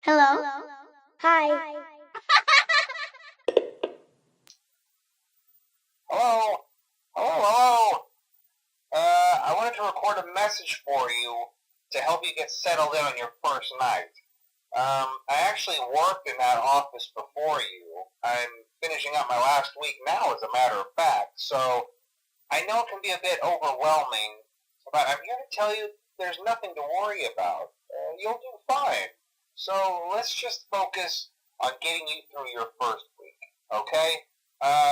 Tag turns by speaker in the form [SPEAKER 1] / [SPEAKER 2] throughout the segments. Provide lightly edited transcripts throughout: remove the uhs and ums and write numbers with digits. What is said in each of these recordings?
[SPEAKER 1] Hello? Hi.
[SPEAKER 2] Hello? Hello? I wanted to record a message for you to help you get settled in on your first night. I actually worked in that office before you. I'm finishing up my last week now, as a matter of fact, so I know it can be a bit overwhelming, but I'm here to tell you there's nothing to worry about. You'll do fine. So let's just focus on getting you through your first week, okay?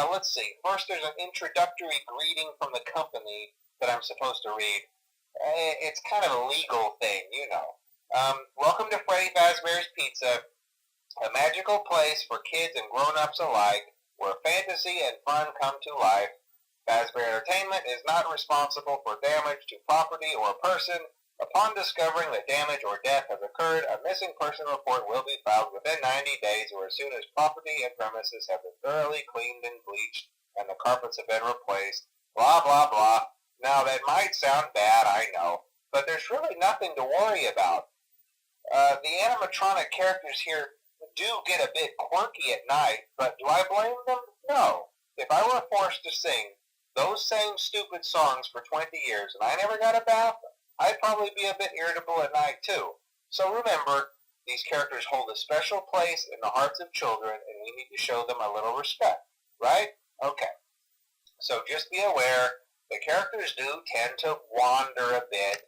[SPEAKER 2] Let's see. First, there's an introductory greeting from the company that I'm supposed to read. It's kind of a legal thing, you know. Welcome to Freddy Fazbear's Pizza, a magical place for kids and grown-ups alike, where fantasy and fun come to life. Fazbear Entertainment is not responsible for damage to property or person. Upon discovering that damage or death has occurred, a missing person report will be filed within 90 days or as soon as property and premises have been thoroughly cleaned and bleached and the carpets have been replaced. Blah, blah, blah. Now, that might sound bad, I know, but there's really nothing to worry about. The animatronic characters here do get a bit quirky at night, but do I blame them? No. If I were forced to sing those same stupid songs for 20 years and I never got a bath, I'd probably be a bit irritable at night too. So remember, these characters hold a special place in the hearts of children and we need to show them a little respect, right? Okay. So just be aware, the characters do tend to wander a bit.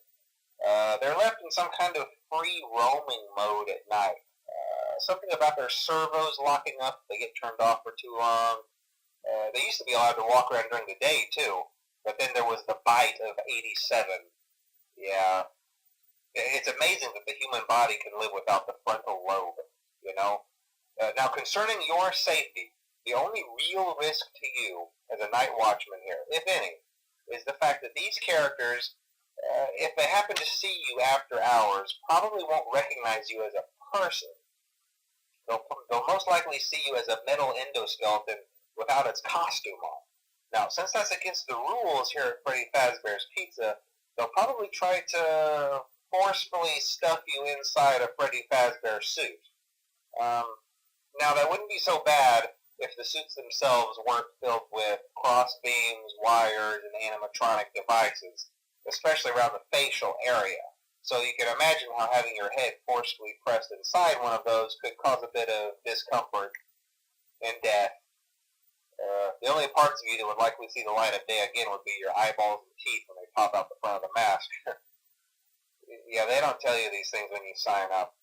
[SPEAKER 2] They're left in some kind of free roaming mode at night. Something about their servos locking up if they get turned off for too long. They used to be allowed to walk around during the day too, but then there was the bite of 87. Yeah. It's amazing that the human body can live without the frontal lobe, you know? Now, concerning your safety, the only real risk to you as a night watchman here, if any, is the fact that these characters, if they happen to see you after hours, probably won't recognize you as a person. They'll most likely see you as a metal endoskeleton without its costume on. Now, since that's against the rules here at Freddy Fazbear's Pizza, they'll probably try to forcefully stuff you inside a Freddy Fazbear suit. Now, that wouldn't be so bad if the suits themselves weren't filled with cross beams, wires, and animatronic devices, especially around the facial area. So you can imagine how having your head forcefully pressed inside one of those could cause a bit of discomfort and death. The only parts of you that would likely see the light of day again would be your eyeballs and teeth when they pop out the front of the mask. Yeah, they don't tell you these things when you sign up.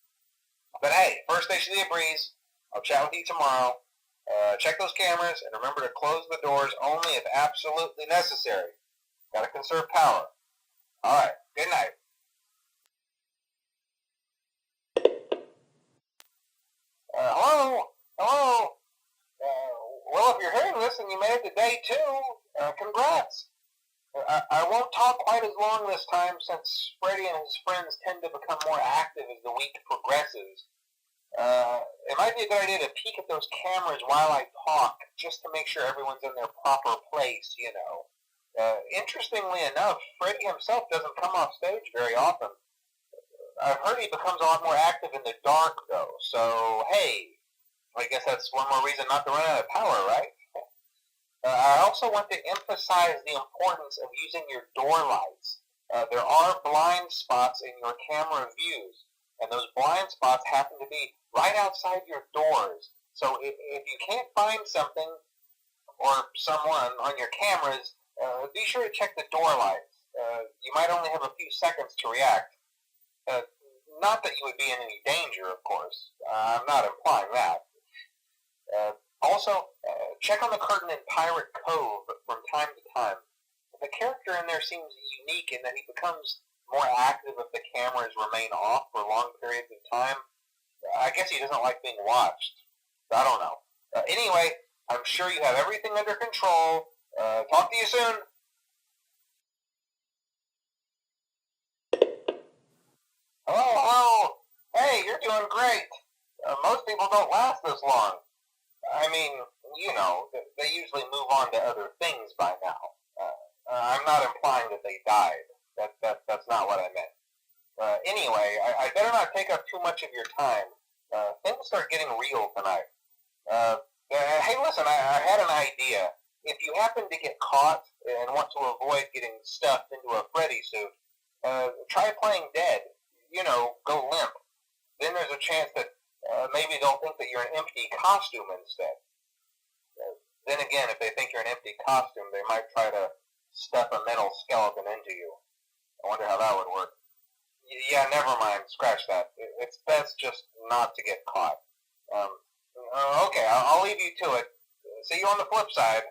[SPEAKER 2] But hey, first station of the breeze. I'll chat with you tomorrow. Check those cameras and remember to close the doors only if absolutely necessary. Gotta conserve power. Alright, good night. Hello? Hello? Well, if you're hearing this and you made it to day 2, congrats. I won't talk quite as long this time since Freddy and his friends tend to become more active as the week progresses. It might be a good idea to peek at those cameras while I talk, just to make sure everyone's in their proper place, you know. Interestingly enough, Freddy himself doesn't come off stage very often. I've heard he becomes a lot more active in the dark, though, so hey, I guess that's one more reason not to run out of power, right? I also want to emphasize the importance of using your door lights. There are blind spots in your camera views, and those blind spots happen to be right outside your doors. So if you can't find something or someone on your cameras, be sure to check the door lights. You might only have a few seconds to react. Not that you would be in any danger, of course. I'm not implying that. Also, check on the curtain in Pirate Cove from time to time. The character in there seems unique in that he becomes more active if the cameras remain off for long periods of time. I guess he doesn't like being watched. I don't know. Anyway, I'm sure you have everything under control. Talk to you soon. Hello. Hey, you're doing great. Most people don't last this long. I mean, you know, they usually move on to other things by now. I'm not implying that they died. That's not what I meant. Anyway, I better not take up too much of your time. things start getting real tonight. Hey, listen, I had an idea. If you happen to get caught and want to avoid getting stuffed into a Freddy suit, try playing dead. Go limp. Then there's a chance that maybe they'll think that you're an empty costume instead. Then again, if they think you're an empty costume, they might try to stuff a metal skeleton into you. I wonder how that would work. Yeah, never mind. Scratch that. It's best just not to get caught. Okay, I'll leave you to it. See you on the flip side.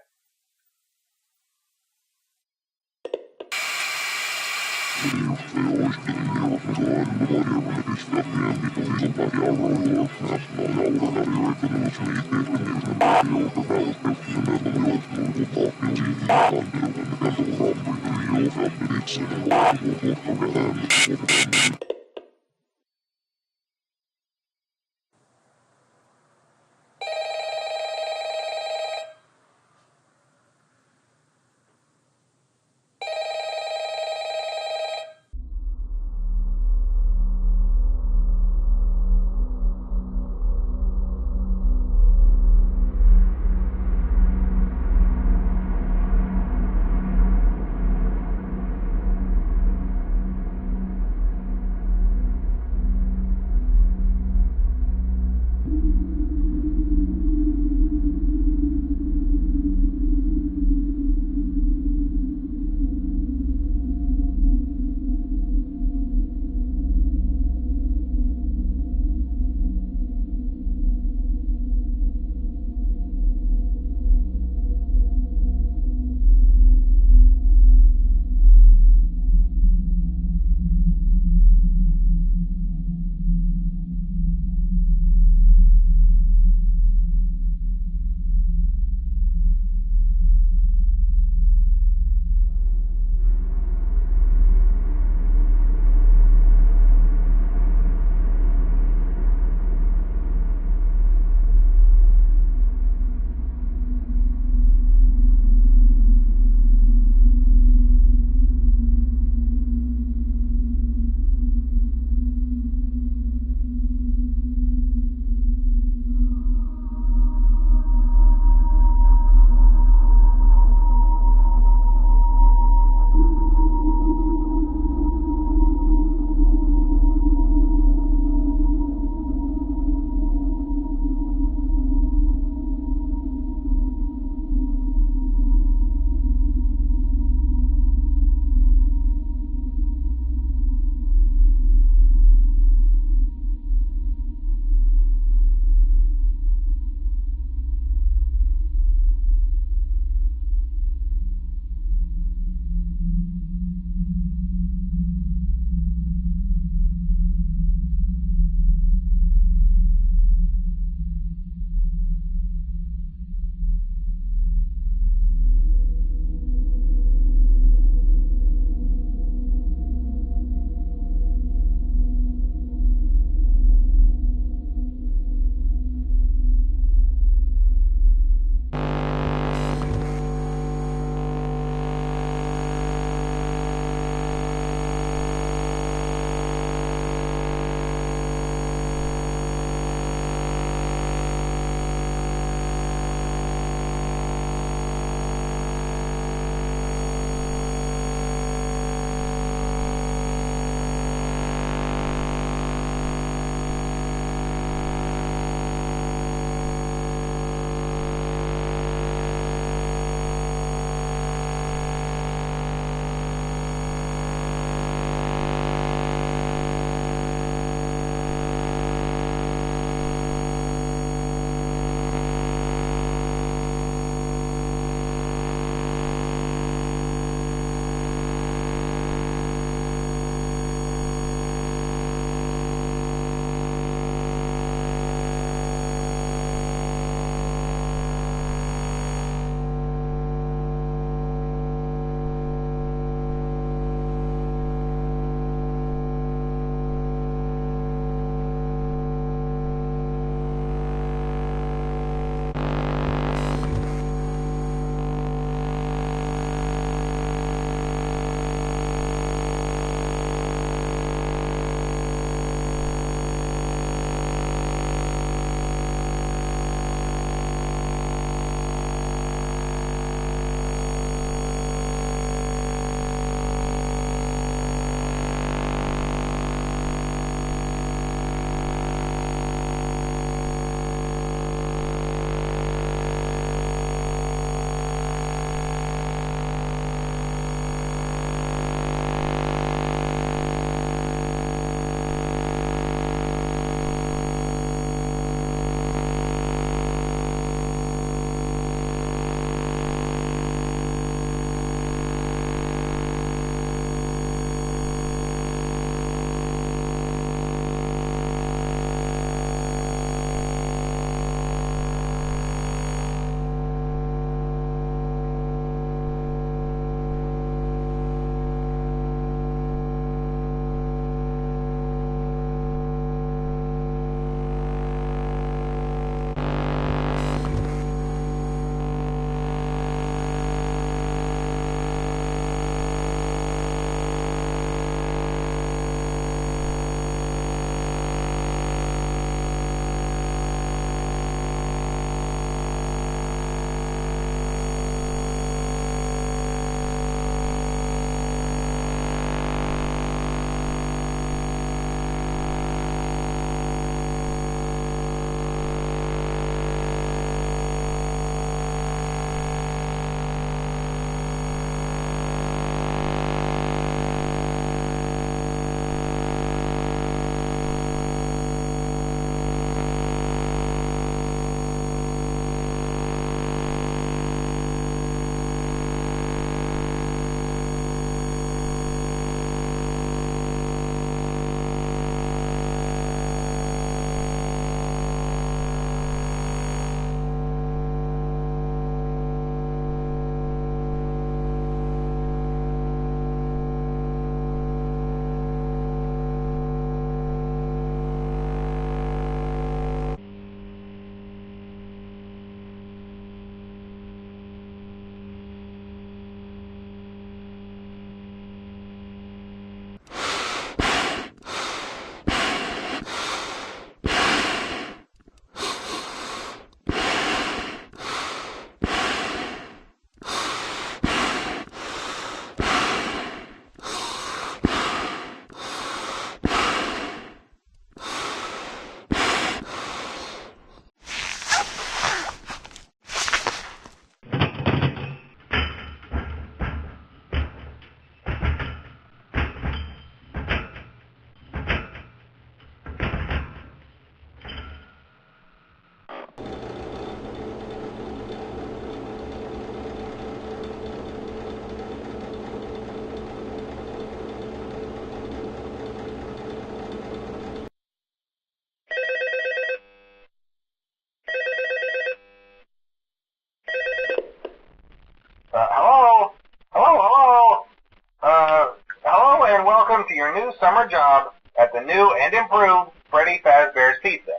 [SPEAKER 2] summer job at the new and improved Freddy Fazbear's Pizza.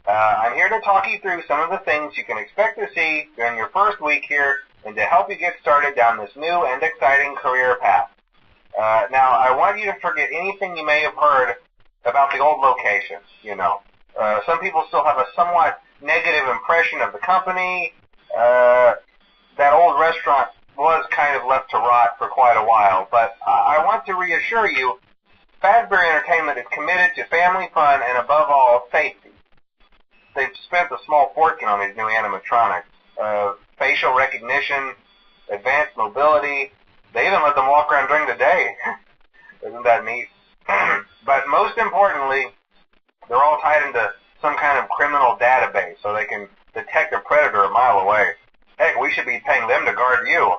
[SPEAKER 2] I'm here to talk you through some of the things you can expect to see during your first week here and to help you get started down this new and exciting career path. Now, I want you to forget anything you may have heard about the old location, Some people still have a somewhat negative impression of the company. That old restaurant was kind of left to rot for quite a while, but I want to reassure you, Fazbear Entertainment is committed to family fun and, above all, safety. They've spent a small fortune on these new animatronics. Facial recognition, advanced mobility. They even let them walk around during the day. Isn't that neat? But most importantly, they're all tied into some kind of criminal database so they can detect a predator a mile away. Heck, we should be paying them to guard you.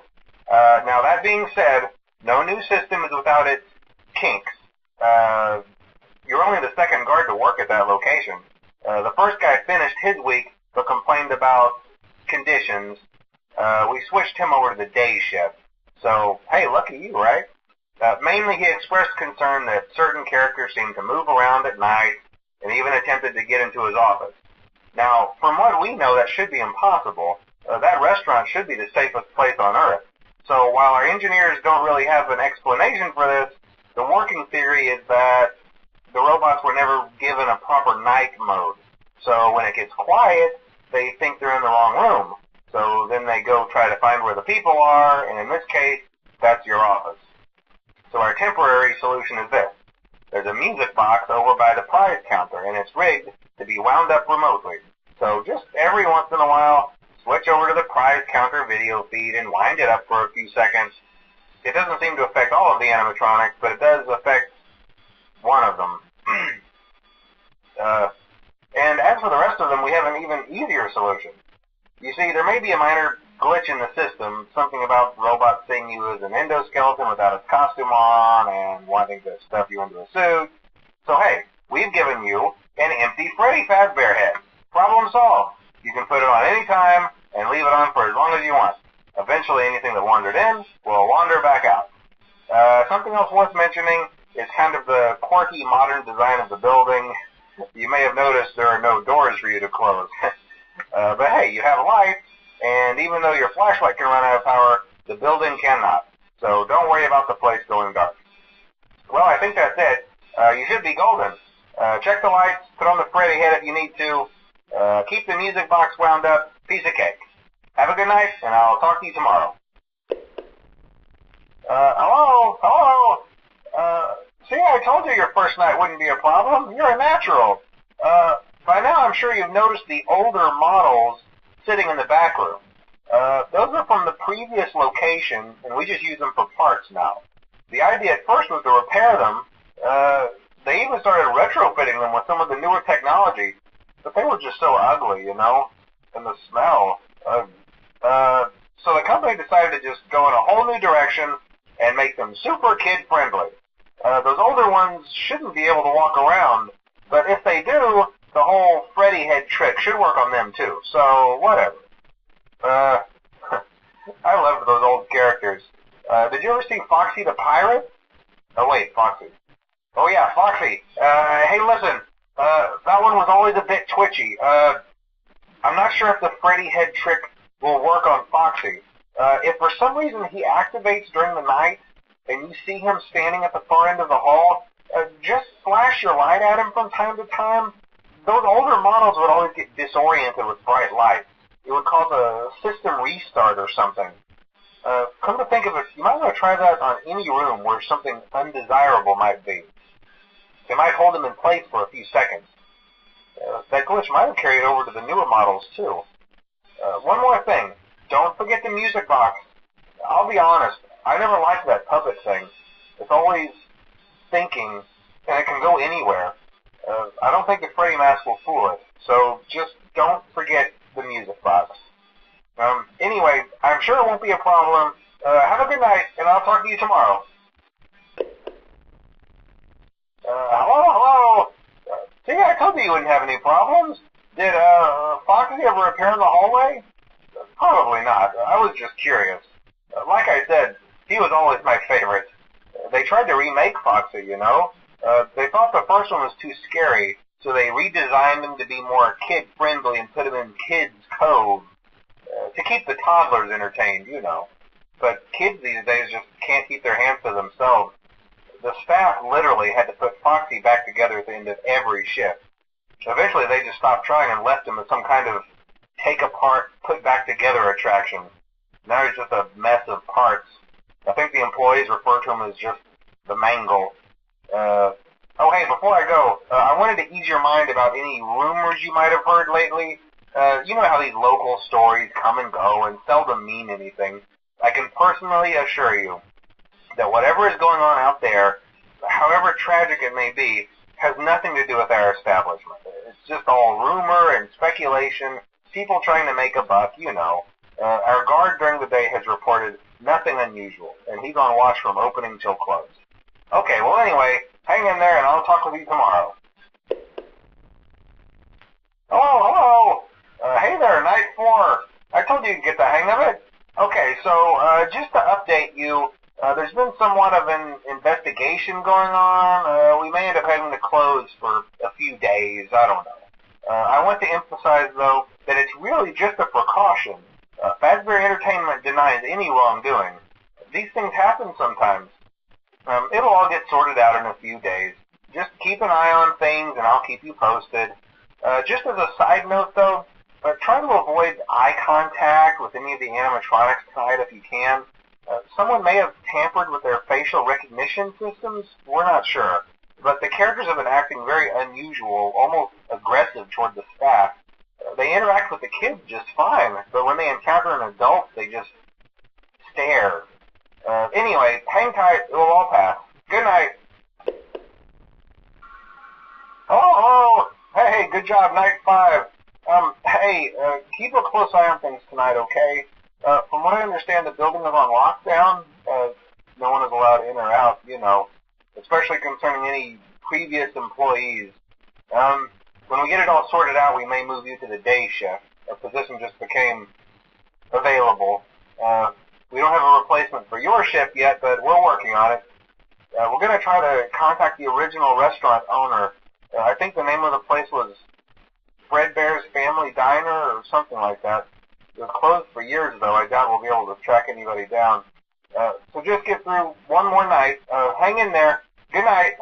[SPEAKER 2] Now, that being said, no new system is without its kinks. You're only the second guard to work at that location. The first guy finished his week but complained about conditions. We switched him over to the day shift. So, hey, lucky you, right? Mainly he expressed concern that certain characters seemed to move around at night and even attempted to get into his office. Now, from what we know, that should be impossible. That restaurant should be the safest place on Earth. So while our engineers don't really have an explanation for this, the working theory is that the robots were never given a proper night mode. So when it gets quiet, they think they're in the wrong room. So then they go try to find where the people are, and in this case, that's your office. So our temporary solution is this. There's a music box over by the prize counter, and it's rigged to be wound up remotely. So just every once in a while, switch over to the prize counter video feed and wind it up for a few seconds. It doesn't seem to affect all of the animatronics, but it does affect one of them. And as for the rest of them, we have an even easier solution. You see, there may be a minor glitch in the system, something about robots seeing you as an endoskeleton without a costume on and wanting to stuff you into a suit. So hey, we've given you an empty Freddy Fazbear head. Problem solved. You can put it on any time and leave it on for as long as you want. Eventually anything that wandered in will wander back out. Something else worth mentioning is kind of the quirky modern design of the building. You may have noticed there are no doors for you to close. But hey, you have lights, and even though your flashlight can run out of power, the building cannot. So don't worry about the place going dark. Well, I think that's it. You should be golden. Check the lights, put on the Freddy head if you need to. Keep the music box wound up. Piece of cake. Have a good night, and I'll talk to you tomorrow. Hello? See, I told you your first night wouldn't be a problem. You're a natural. By now, I'm sure you've noticed the older models sitting in the back room. Those are from the previous location, and we just use them for parts now. The idea at first was to repair them. They even started retrofitting them with some of the newer technology, but they were just so ugly, and the smell. So the company decided to just go in a whole new direction and make them super kid-friendly. Those older ones shouldn't be able to walk around, but if they do, the whole Freddy head trick should work on them too, so whatever. I loved those old characters. Did you ever see Foxy the Pirate? Oh wait, Foxy. Oh yeah, Foxy. Hey listen, that one was always a bit twitchy. I'm not sure if the Freddy head trick will work on Foxy. If for some reason he activates during the night, and you see him standing at the far end of the hall, just flash your light at him from time to time. Those older models would always get disoriented with bright light. It would cause a system restart or something. Come to think of it, you might want to try that on any room where something undesirable might be. It might hold him in place for a few seconds. That glitch might have carried over to the newer models too. One more thing. Don't forget the music box. I'll be honest, I never liked that puppet thing. It's always thinking, and it can go anywhere. I don't think the Freddy mask will fool it, so just don't forget the music box. Anyway, I'm sure it won't be a problem. Have a good night, and I'll talk to you tomorrow. Hello? See, I told you wouldn't have any problems. Did Foxy ever appear in the hallway? Probably not. I was just curious. Like I said, he was always my favorite. They tried to remake Foxy, They thought the first one was too scary, so they redesigned them to be more kid-friendly and put them in Kids Cove to keep the toddlers entertained, you know. But kids these days just can't keep their hands to themselves. The staff literally had to put Foxy back together at the end of every shift. Eventually they just stopped trying and left him as some kind of take-apart, put-back-together attraction. Now he's just a mess of parts. I think the employees refer to him as just the mangle. Oh, hey, before I go, I wanted to ease your mind about any rumors you might have heard lately. You know how these local stories come and go and seldom mean anything. I can personally assure you that whatever is going on out there, however tragic it may be, has nothing to do with our establishment. It's just all rumor and speculation, people trying to make a buck, you know. Our guard during the day has reported nothing unusual, and he's on watch from opening till close. Okay, well anyway, hang in there and I'll talk with you tomorrow. Hello. Hey there, Night 4. I told you to get the hang of it. Okay, so just to update you, there's been somewhat of an investigation going on. We may end up having to close for a few days. I don't know. I want to emphasize, though, that it's really just a precaution. Fazbear Entertainment denies any wrongdoing. These things happen sometimes. It'll all get sorted out in a few days. Just keep an eye on things, and I'll keep you posted. Just as a side note, though, try to avoid eye contact with any of the animatronics tonight if you can. Someone may have tampered with their facial recognition systems. We're not sure. But the characters have been acting very unusual, almost aggressive toward the staff. They interact with the kids just fine, but when they encounter an adult, they just stare. Anyway, hang tight. It'll all pass. Good night. Oh, hey, good job, Night 5. Hey, keep a close eye on things tonight, okay? From what I understand, the building is on lockdown. No one is allowed in or out, you know, especially concerning any previous employees. When we get it all sorted out, we may move you to the day shift. A position just became available. We don't have a replacement for your shift yet, but we're working on it. We're going to try to contact the original restaurant owner. I think the name of the place was Fredbear's Family Diner or something like that. It was closed for years, though. I doubt we'll be able to track anybody down. So just get through one more night. Hang in there. Good night.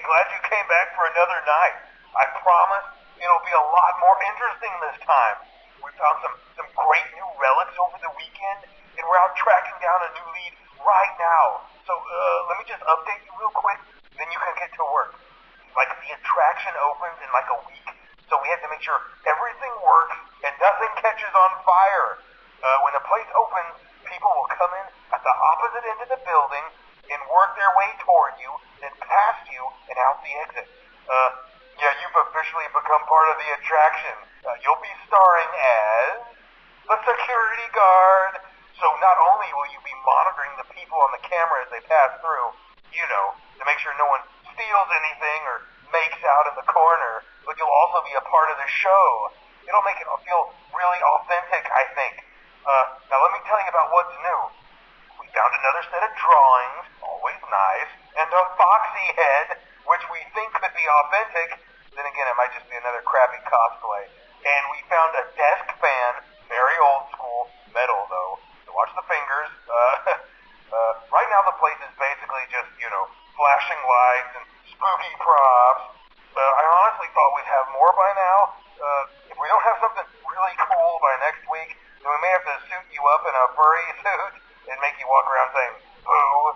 [SPEAKER 2] Glad you came back for another night. I promise it'll be a lot more interesting this time. We found some great new relics over the weekend, and we're out tracking down a new lead right now. So let me just update you real quick, then you can get to work. Like, the attraction opens in like a week, so we have to make sure everything works and nothing catches on fire. When the place opens, people will come in at the opposite end of the building and work their way toward you, then past you, and out the exit. Yeah, you've officially become part of the attraction. You'll be starring as the security guard. So not only will you be monitoring the people on the camera as they pass through, you know, to make sure no one steals anything or makes out in the corner,
[SPEAKER 3] but you'll also be a part of the show. It'll make it feel really authentic, I think. Now let me tell you about what's new. We found another set of drawings, always nice, and a Foxy head, which we think could be authentic. Then again, it might just be another crappy cosplay. And we found a desk fan, very old school, metal though. So watch the fingers. Right now the place is basically just, flashing lights and spooky props. I honestly thought we'd have more by now. If we don't have something really cool by next week, then we may have to suit you up in a furry suit and make you walk around saying, boo.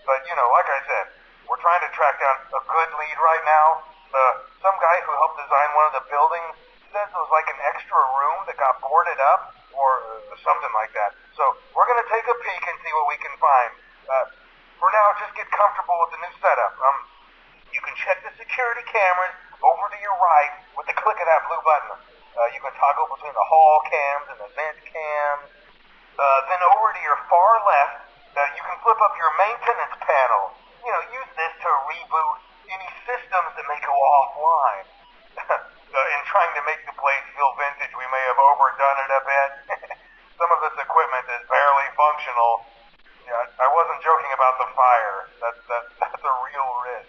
[SPEAKER 3] But, like I said, we're trying to track down a good lead right now. Some guy who helped design one of the buildings says it was like an extra room that got boarded up, or something like that. So we're going to take a peek and see what we can find. For now, just get comfortable with the new setup. You can check the security cameras over to your right with the click of that blue button. You can toggle between the hall cams and the vent cams. Then over to your far left, you can flip up your maintenance panel. Use this to reboot any systems that may go offline. In trying to make the place feel vintage, we may have overdone it a bit. Some of this equipment is barely functional. Yeah, I wasn't joking about the fire. That's a real risk.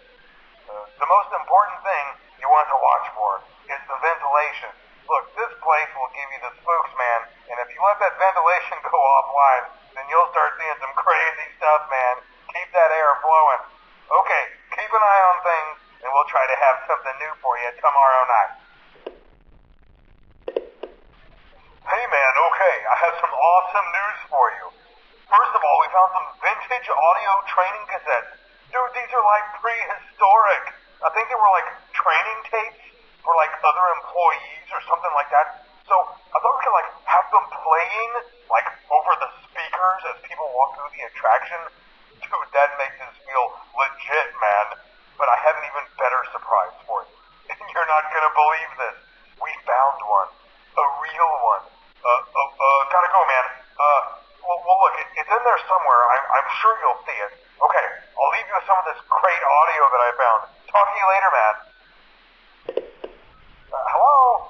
[SPEAKER 3] The most important thing you want to watch for is the ventilation. Look, this place will give you the spooks, man, and if you let that ventilation go offline, then you'll start seeing some crazy stuff, man. Keep that air flowing. Okay, keep an eye on things, and we'll try to have something new for you tomorrow night. Hey man, okay, I have some awesome news for you. First of all, we found some vintage audio training cassettes. Dude, these are like prehistoric. I think they were like training tapes for like other employees or something like that. So I thought we could like have them playing like over the speakers as people walk through the attraction. Dude, that makes us feel legit, man. But I have an even better surprise for you. And you're not gonna believe this. We found one. A real one. Gotta go, man. Well, look, it's in there somewhere. I'm sure you'll see it. Okay, I'll leave you with some of this great audio that I found. Talk to you later, man. Hello.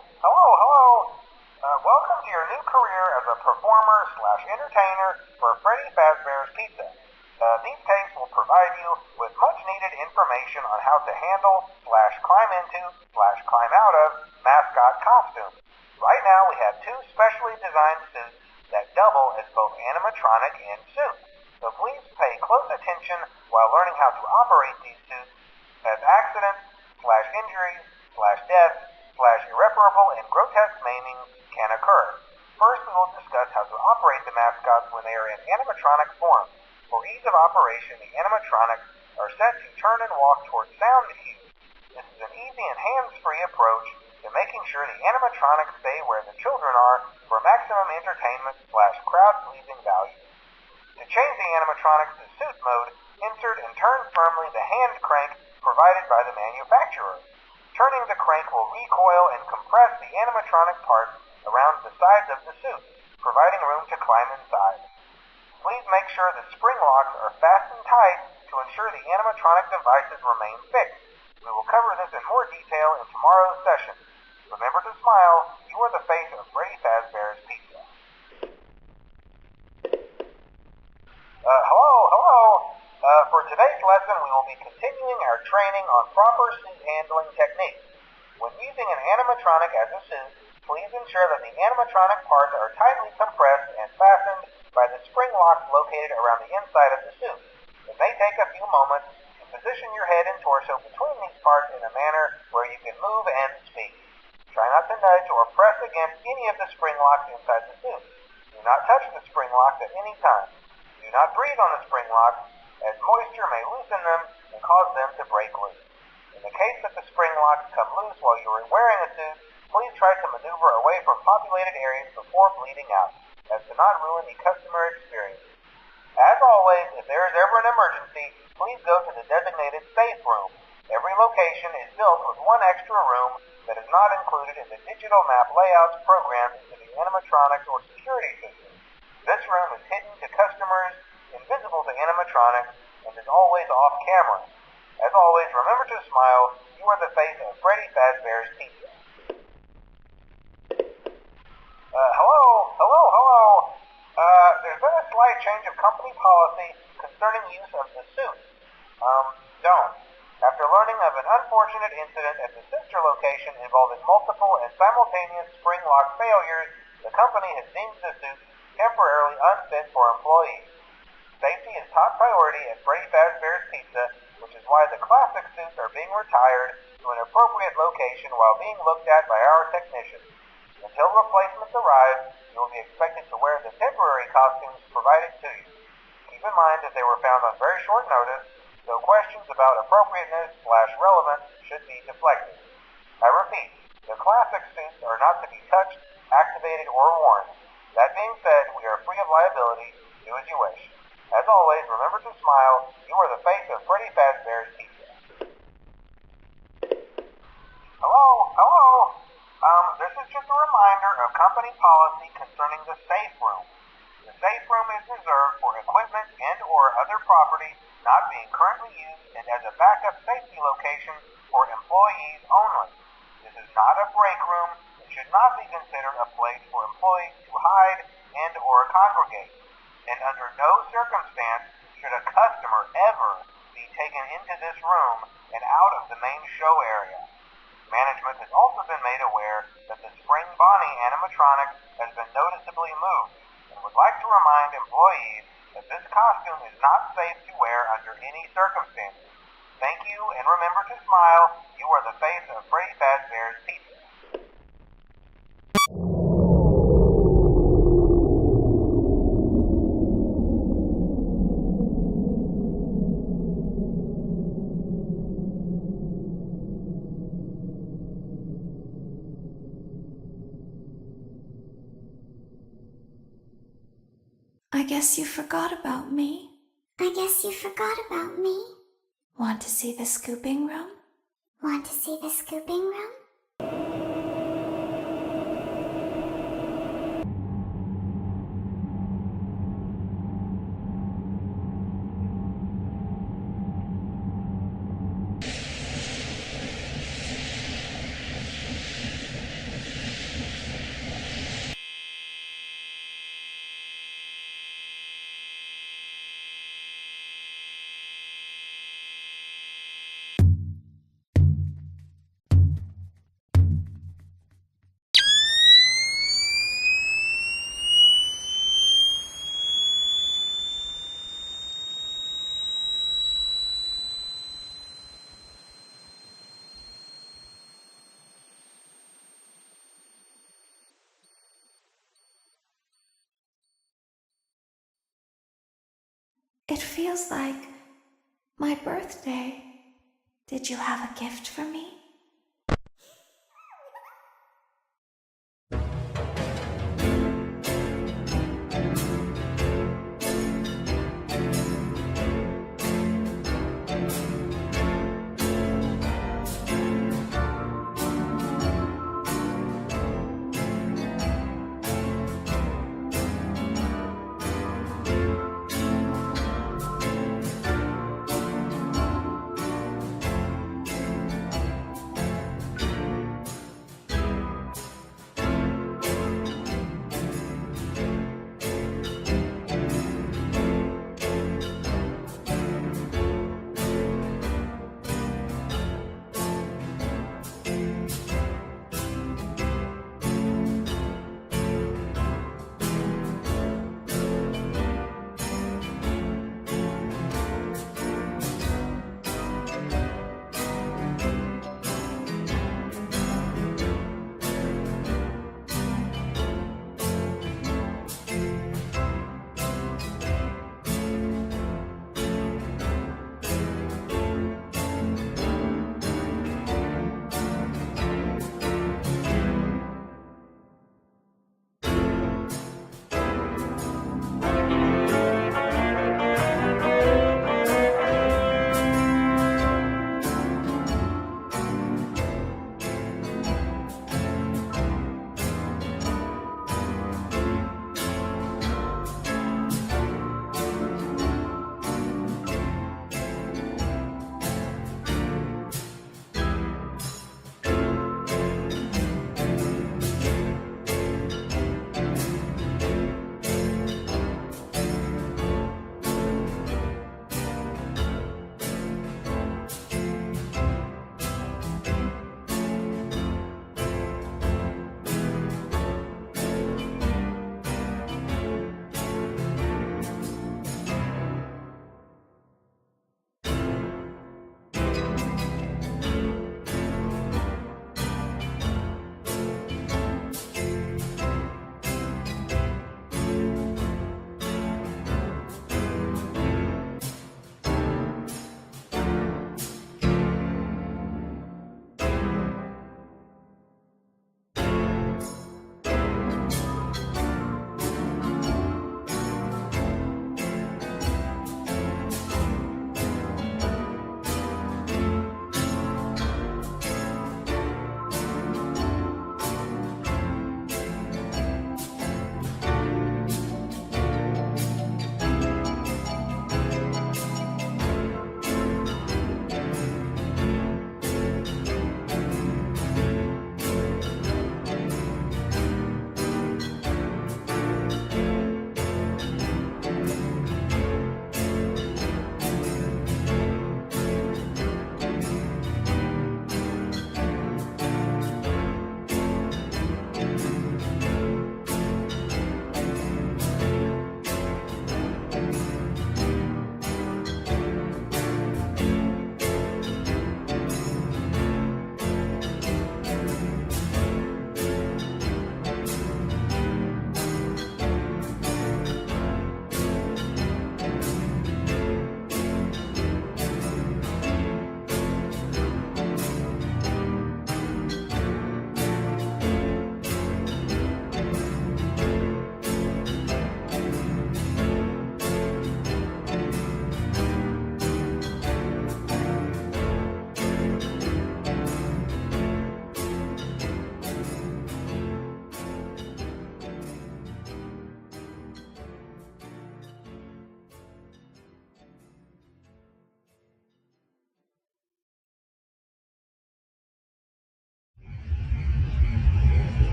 [SPEAKER 3] Welcome to your new career as a performer/entertainer for Freddy Fazbear's Pizza. These tapes will provide you with much-needed information on how to handle/climb into/climb out of mascot costumes. Right now, we have two specially designed suits that double as both animatronic and suit. So please pay close attention while learning how to operate these suits, as accidents/injuries/deaths/irreparable and grotesque maimings can occur. First, we will discuss how to operate the mascots when they are in animatronic form. For ease of operation, the animatronics are set to turn and walk towards sound cues. This is an easy and hands-free approach to making sure the animatronics stay where the children are for maximum entertainment/crowd-pleasing value. To change the animatronics to suit mode, insert and turn firmly the hand crank provided by the manufacturer. Turning the crank will recoil and compress the animatronic parts around the sides of the suit, providing room to climb inside. Please make sure the spring locks are fastened tight to ensure the animatronic devices remain fixed. We will cover this in more detail in tomorrow's session. Remember to smile. You are the face of Freddy Fazbear's Pizza. Hello. For today's lesson, we will be continuing our training on proper suit handling techniques. When using an animatronic as a suit, please ensure that the animatronic parts are tightly compressed and fastened by the spring locks located around the inside of the suit. It may take a few moments to position your head and torso between these parts in a manner where you can move and speak. Try not to nudge or press against any of the spring locks inside the suit. Do not touch the spring locks at any time. Do not breathe on the spring locks, as moisture may loosen them and cause them to break loose. In the case that the spring locks come loose while you are wearing a suit, please try to maneuver away from populated areas before bleeding out, as to not ruin the customer experience. As always, if there is ever an emergency, please go to the designated safe room. Every location is built with one extra room that is not included in the digital map layouts programmed into the animatronics or security system. This room is hidden to customers, invisible to animatronics, and is always off camera. As always, remember to smile. You you are the face of Freddy Fazbear's Pizza. Hello. There's been a slight change of company policy concerning use of the suit. Don't. After learning of an unfortunate incident at the sister location involving multiple and simultaneous Springlock failures, the company has deemed the suit temporarily unfit for employees. Safety is top priority at Freddy Fazbear's Pizza, which is why the classic suits are being retired to an appropriate location while being looked at by our technicians. Until replacements arrive, you will be expected to wear the temporary costumes provided to you. Keep in mind that they were found on very short notice, so questions about appropriateness/relevance should be deflected. I repeat, the classic suits are not to be touched, activated, or worn. That being said, we are free of liability. Do as you wish. As always, remember to smile. You are the face of Freddy Fazbear's Pizza. Hello. This is just a reminder of company policy concerning the safe room. The safe room is reserved for equipment and or other property not being currently used and as a backup safety location for employees only. This is not a break room and should not be considered a place for employees to hide and or congregate. And under no circumstance should a customer ever be taken into this room and out of the main show area. Management has also been made aware that the Spring Bonnie animatronic has been noticeably moved and would like to remind employees that this costume is not safe to wear under any circumstances. Thank you, and remember to smile. You are the face of Freddy Fazbear's Pizza.
[SPEAKER 1] I guess you forgot about me. Want to see the scooping room? It feels like my birthday. Did you have a gift for me?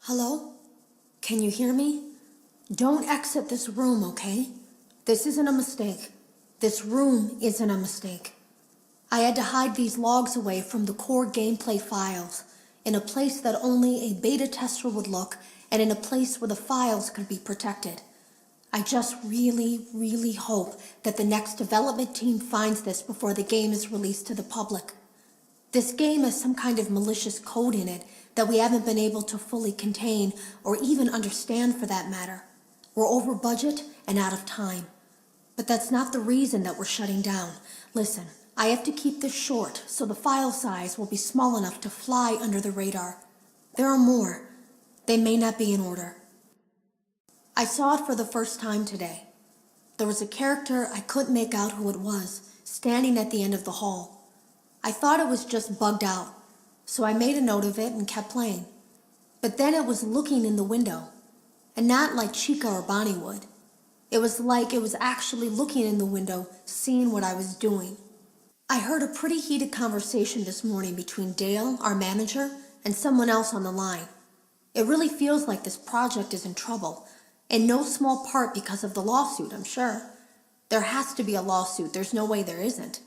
[SPEAKER 4] Hello? Can you hear me? Don't exit this room, okay? This isn't a mistake. This room isn't a mistake. I had to hide these logs away from the core gameplay files, in a place that only a beta tester would look, and in a place where the files could be protected. I just really hope that the next development team finds this before the game is released to the public. This game has some kind of malicious code in it that we haven't been able to fully contain or even understand for that matter. We're over budget and out of time. But that's not the reason that we're shutting down. Listen, I have to keep this short so the file size will be small enough to fly under the radar. There are more. They may not be in order. I saw it for the first time today. There was a character I couldn't make out who it was, standing at the end of the hall. I thought it was just bugged out, so I made a note of it and kept playing. But then it was looking in the window, and not like Chica or Bonnie would. It was like it was actually looking in the window, seeing what I was doing. I heard a pretty heated conversation this morning between Dale, our manager, and someone else on the line. It really feels like this project is in trouble, in no small part because of the lawsuit, I'm sure. There has to be a lawsuit, there's no way there isn't.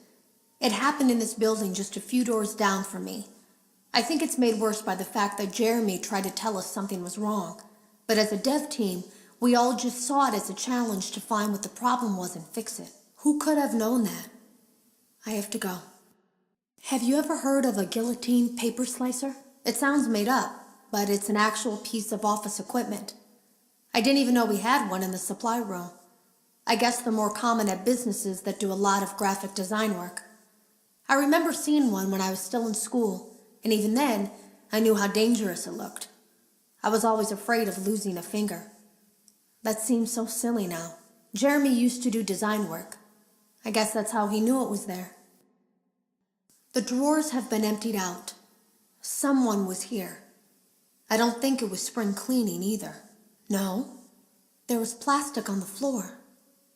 [SPEAKER 4] It happened in this building just a few doors down from me. I think it's made worse by the fact that Jeremy tried to tell us something was wrong. But as a dev team, we all just saw it as a challenge to find what the problem was and fix it. Who could have known that? I have to go. Have you ever heard of a guillotine paper slicer? It sounds made up, but it's an actual piece of office equipment. I didn't even know we had one in the supply room. I guess they're more common at businesses that do a lot of graphic design work. I remember seeing one when I was still in school, and even then, I knew how dangerous it looked. I was always afraid of losing a finger. That seems so silly now. Jeremy used to do design work. I guess that's how he knew it was there. The drawers have been emptied out. Someone was here. I don't think it was spring cleaning either. No, there was plastic on the floor.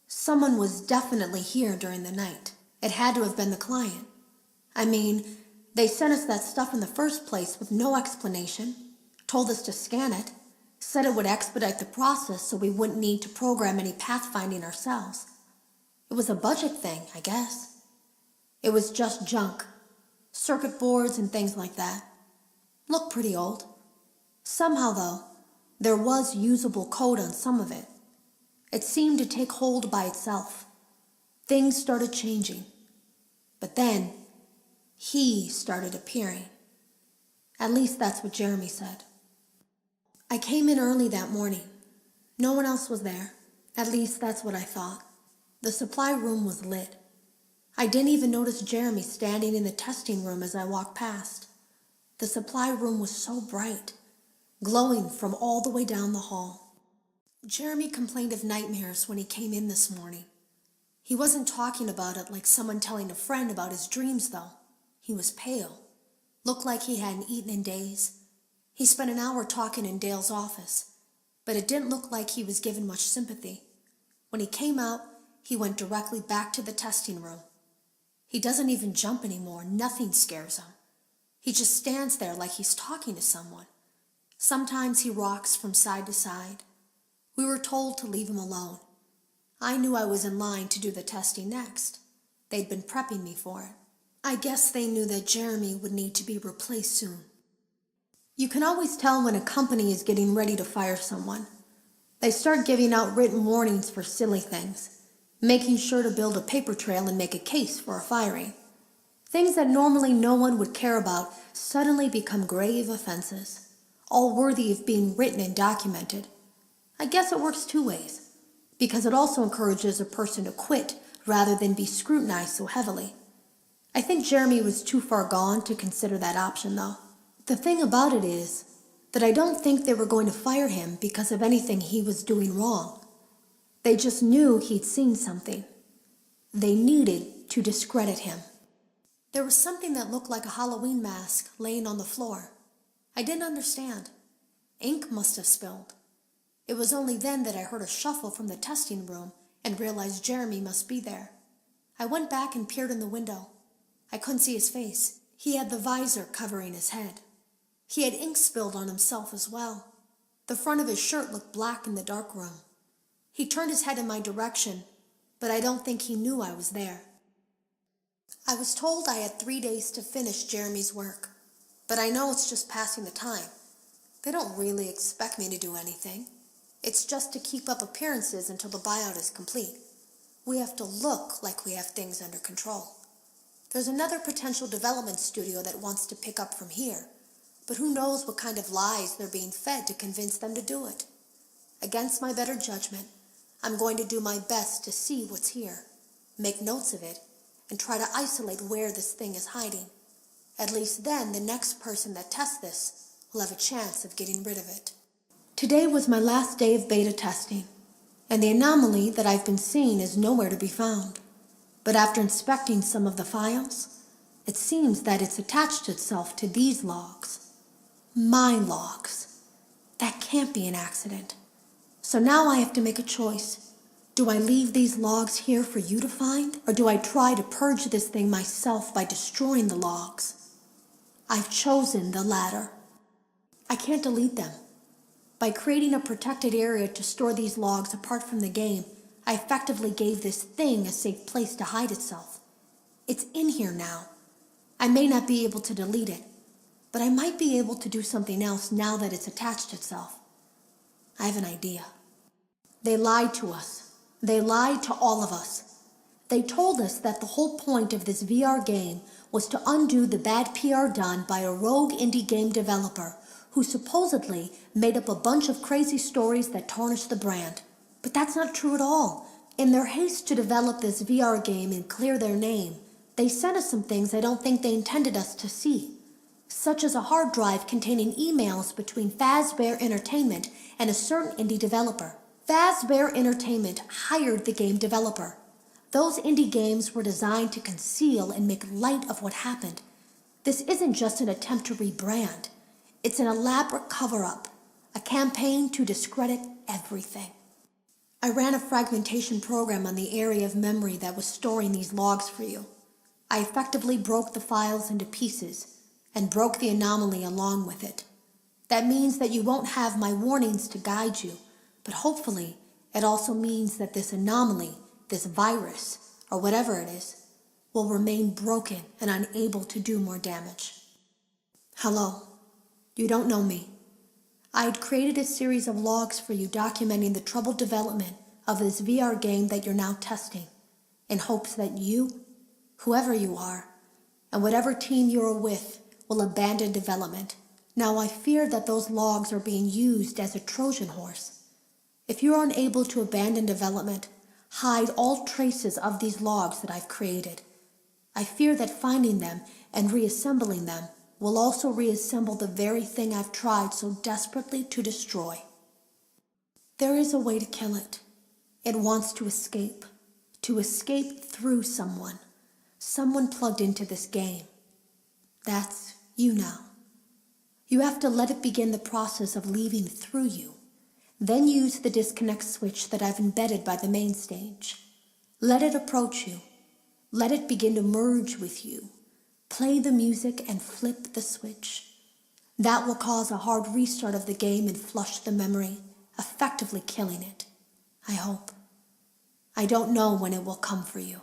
[SPEAKER 4] Someone was definitely here during the night. It had to have been the client. I mean, they sent us that stuff in the first place with no explanation, told us to scan it, said it would expedite the process so we wouldn't need to program any pathfinding ourselves. It was a budget thing, I guess. It was just junk. Circuit boards and things like that. Looked pretty old. Somehow, though, there was usable code on some of it. It seemed to take hold by itself. Things started changing. But then, he started appearing. At least that's what Jeremy said. I came in early that morning. No one else was there. At least that's what I thought. The supply room was lit. I didn't even notice Jeremy standing in the testing room as I walked past. The supply room was so bright, glowing from all the way down the hall. Jeremy complained of nightmares when he came in this morning. He wasn't talking about it like someone telling a friend about his dreams, though. He was pale. Looked like he hadn't eaten in days. He spent an hour talking in Dale's office, but it didn't look like he was given much sympathy. When he came out, he went directly back to the testing room. He doesn't even jump anymore. Nothing scares him. He just stands there like he's talking to someone. Sometimes he rocks from side to side. We were told to leave him alone. I knew I was in line to do the testing next. They'd been prepping me for it. I guess they knew that Jeremy would need to be replaced soon. You can always tell when a company is getting ready to fire someone. They start giving out written warnings for silly things, making sure to build a paper trail and make a case for a firing. Things that normally no one would care about suddenly become grave offenses, all worthy of being written and documented. I guess it works two ways, because it also encourages a person to quit rather than be scrutinized so heavily. I think Jeremy was too far gone to consider that option, though. The thing about it is that I don't think they were going to fire him because of anything he was doing wrong. They just knew he'd seen something. They needed to discredit him. There was something that looked like a Halloween mask laying on the floor. I didn't understand. Ink must have spilled. It was only then that I heard a shuffle from the testing room and realized Jeremy must be there. I went back and peered in the window. I couldn't see his face. He had the visor covering his head. He had ink spilled on himself as well. The front of his shirt looked black in the dark room. He turned his head in my direction, but I don't think he knew I was there. I was told I had 3 days to finish Jeremy's work, but I know it's just passing the time. They don't really expect me to do anything. It's just to keep up appearances until the buyout is complete. We have to look like we have things under control. There's another potential development studio that wants to pick up from here, but who knows what kind of lies they're being fed to convince them to do it. Against my better judgment, I'm going to do my best to see what's here, make notes of it, and try to isolate where this thing is hiding. At least then the next person that tests this will have a chance of getting rid of it. Today was my last day of beta testing, and the anomaly that I've been seeing is nowhere to be found. But after inspecting some of the files, it seems that it's attached itself to these logs. My logs. That can't be an accident. So now I have to make a choice. Do I leave these logs here for you to find, or do I try to purge this thing myself by destroying the logs? I've chosen the latter. I can't delete them. By creating a protected area to store these logs apart from the game, I effectively gave this thing a safe place to hide itself. It's in here now. I may not be able to delete it, but I might be able to do something else now that it's attached itself. I have an idea. They lied to us. They lied to all of us. They told us that the whole point of this VR game was to undo the bad PR done by a rogue indie game developer who supposedly made up a bunch of crazy stories that tarnished the brand. But that's not true at all. In their haste to develop this VR game and clear their name, they sent us some things I don't think they intended us to see, such as a hard drive containing emails between Fazbear Entertainment and a certain indie developer. Fazbear Entertainment hired the game developer. Those indie games were designed to conceal and make light of what happened. This isn't just an attempt to rebrand. It's an elaborate cover-up, a campaign to discredit everything. I ran a fragmentation program on the area of memory that was storing these logs for you. I effectively broke the files into pieces and broke the anomaly along with it. That means that you won't have my warnings to guide you, but hopefully it also means that this anomaly, this virus, or whatever it is, will remain broken and unable to do more damage. Hello. You don't know me. I had created a series of logs for you documenting the troubled development of this VR game that you're now testing, in hopes that you, whoever you are, and whatever team you're with, will abandon development. Now I fear that those logs are being used as a Trojan horse. If you're unable to abandon development, hide all traces of these logs that I've created. I fear that finding them and reassembling them will also reassemble the very thing I've tried so desperately to destroy. There is a way to kill it. It wants to escape through someone plugged into this game. That's you now. You have to let it begin the process of leaving through you. Then use the disconnect switch that I've embedded by the main stage. Let it approach you. Let it begin to merge with you. Play the music and flip the switch. That will cause a hard restart of the game and flush the memory, effectively killing it. I hope. I don't know when it will come for you.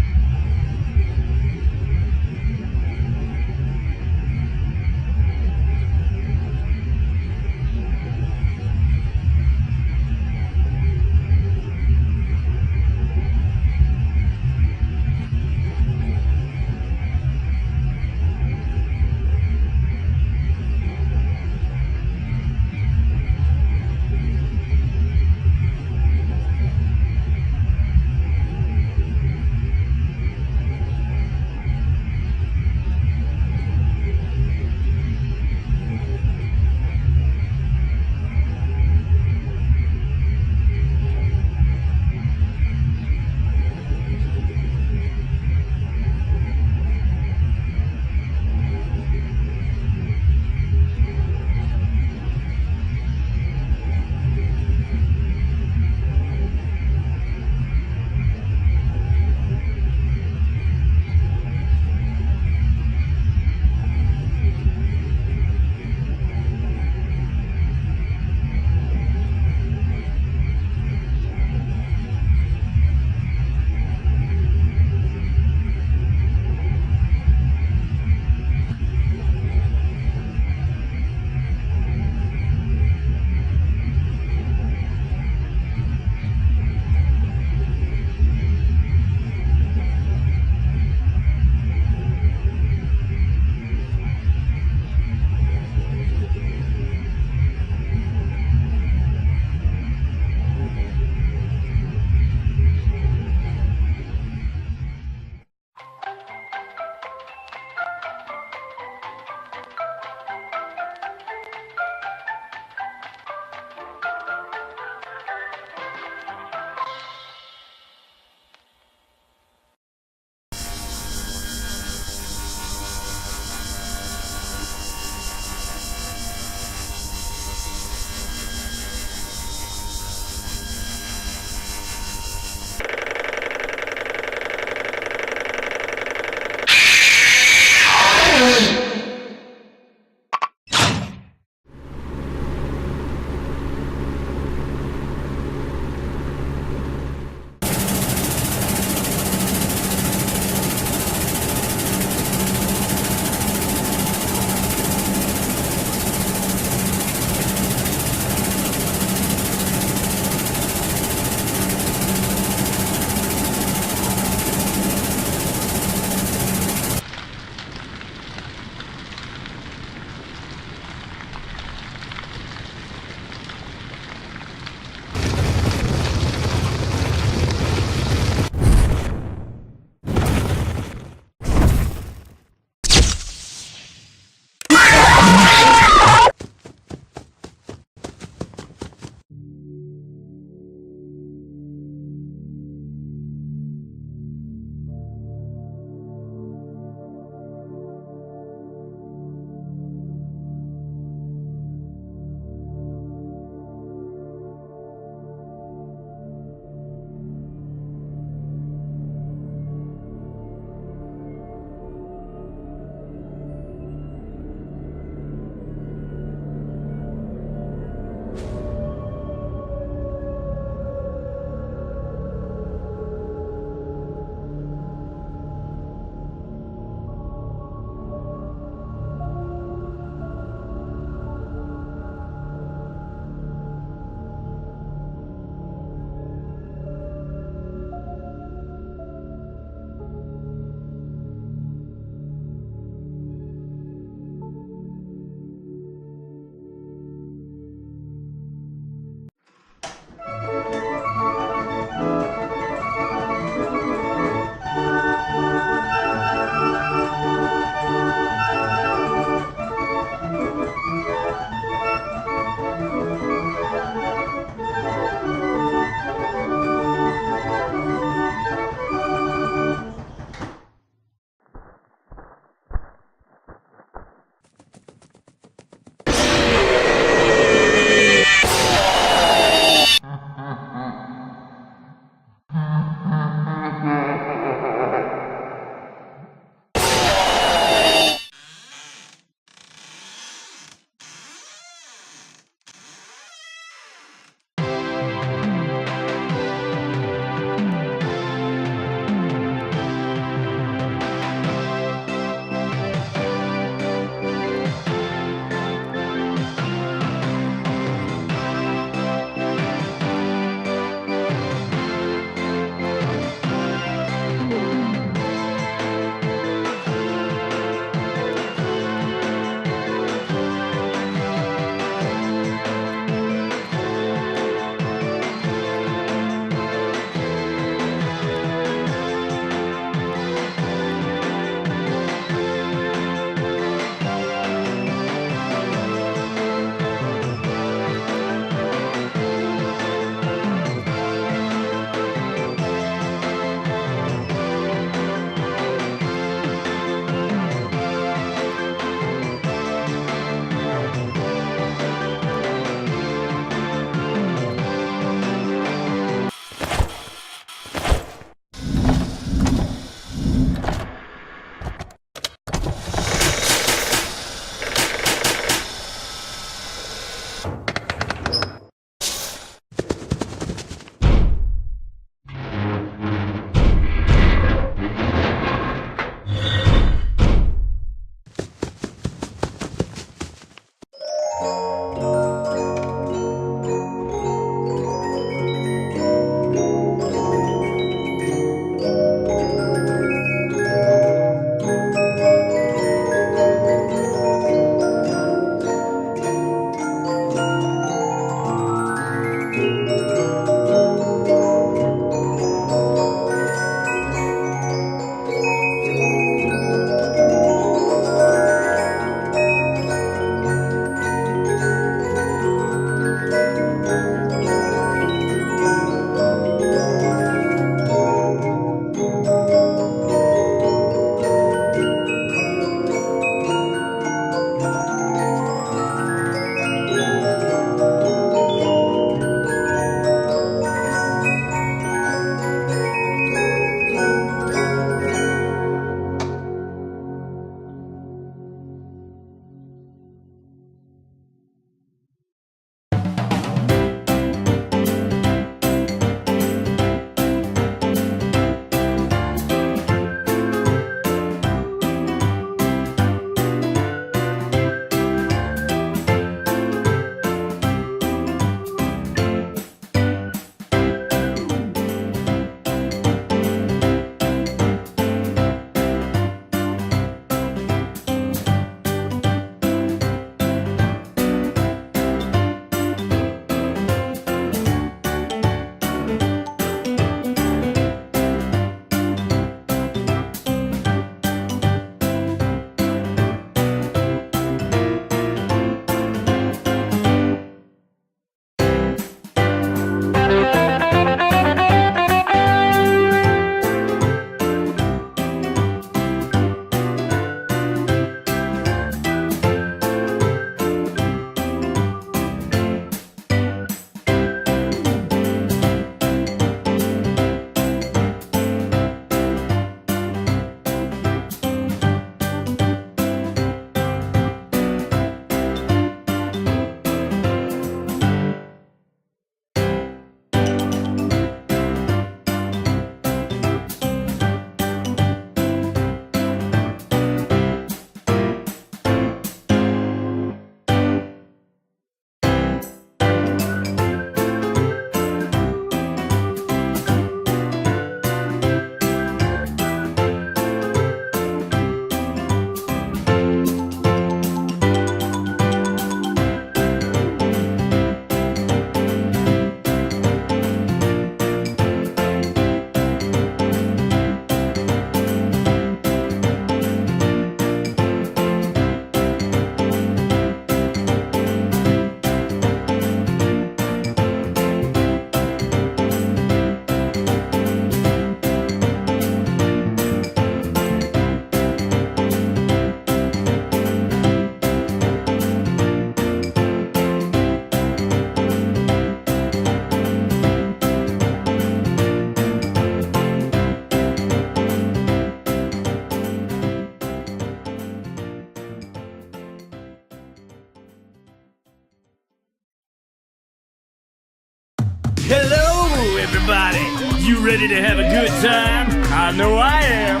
[SPEAKER 5] Hello, everybody. You ready to have a good time? I know I am.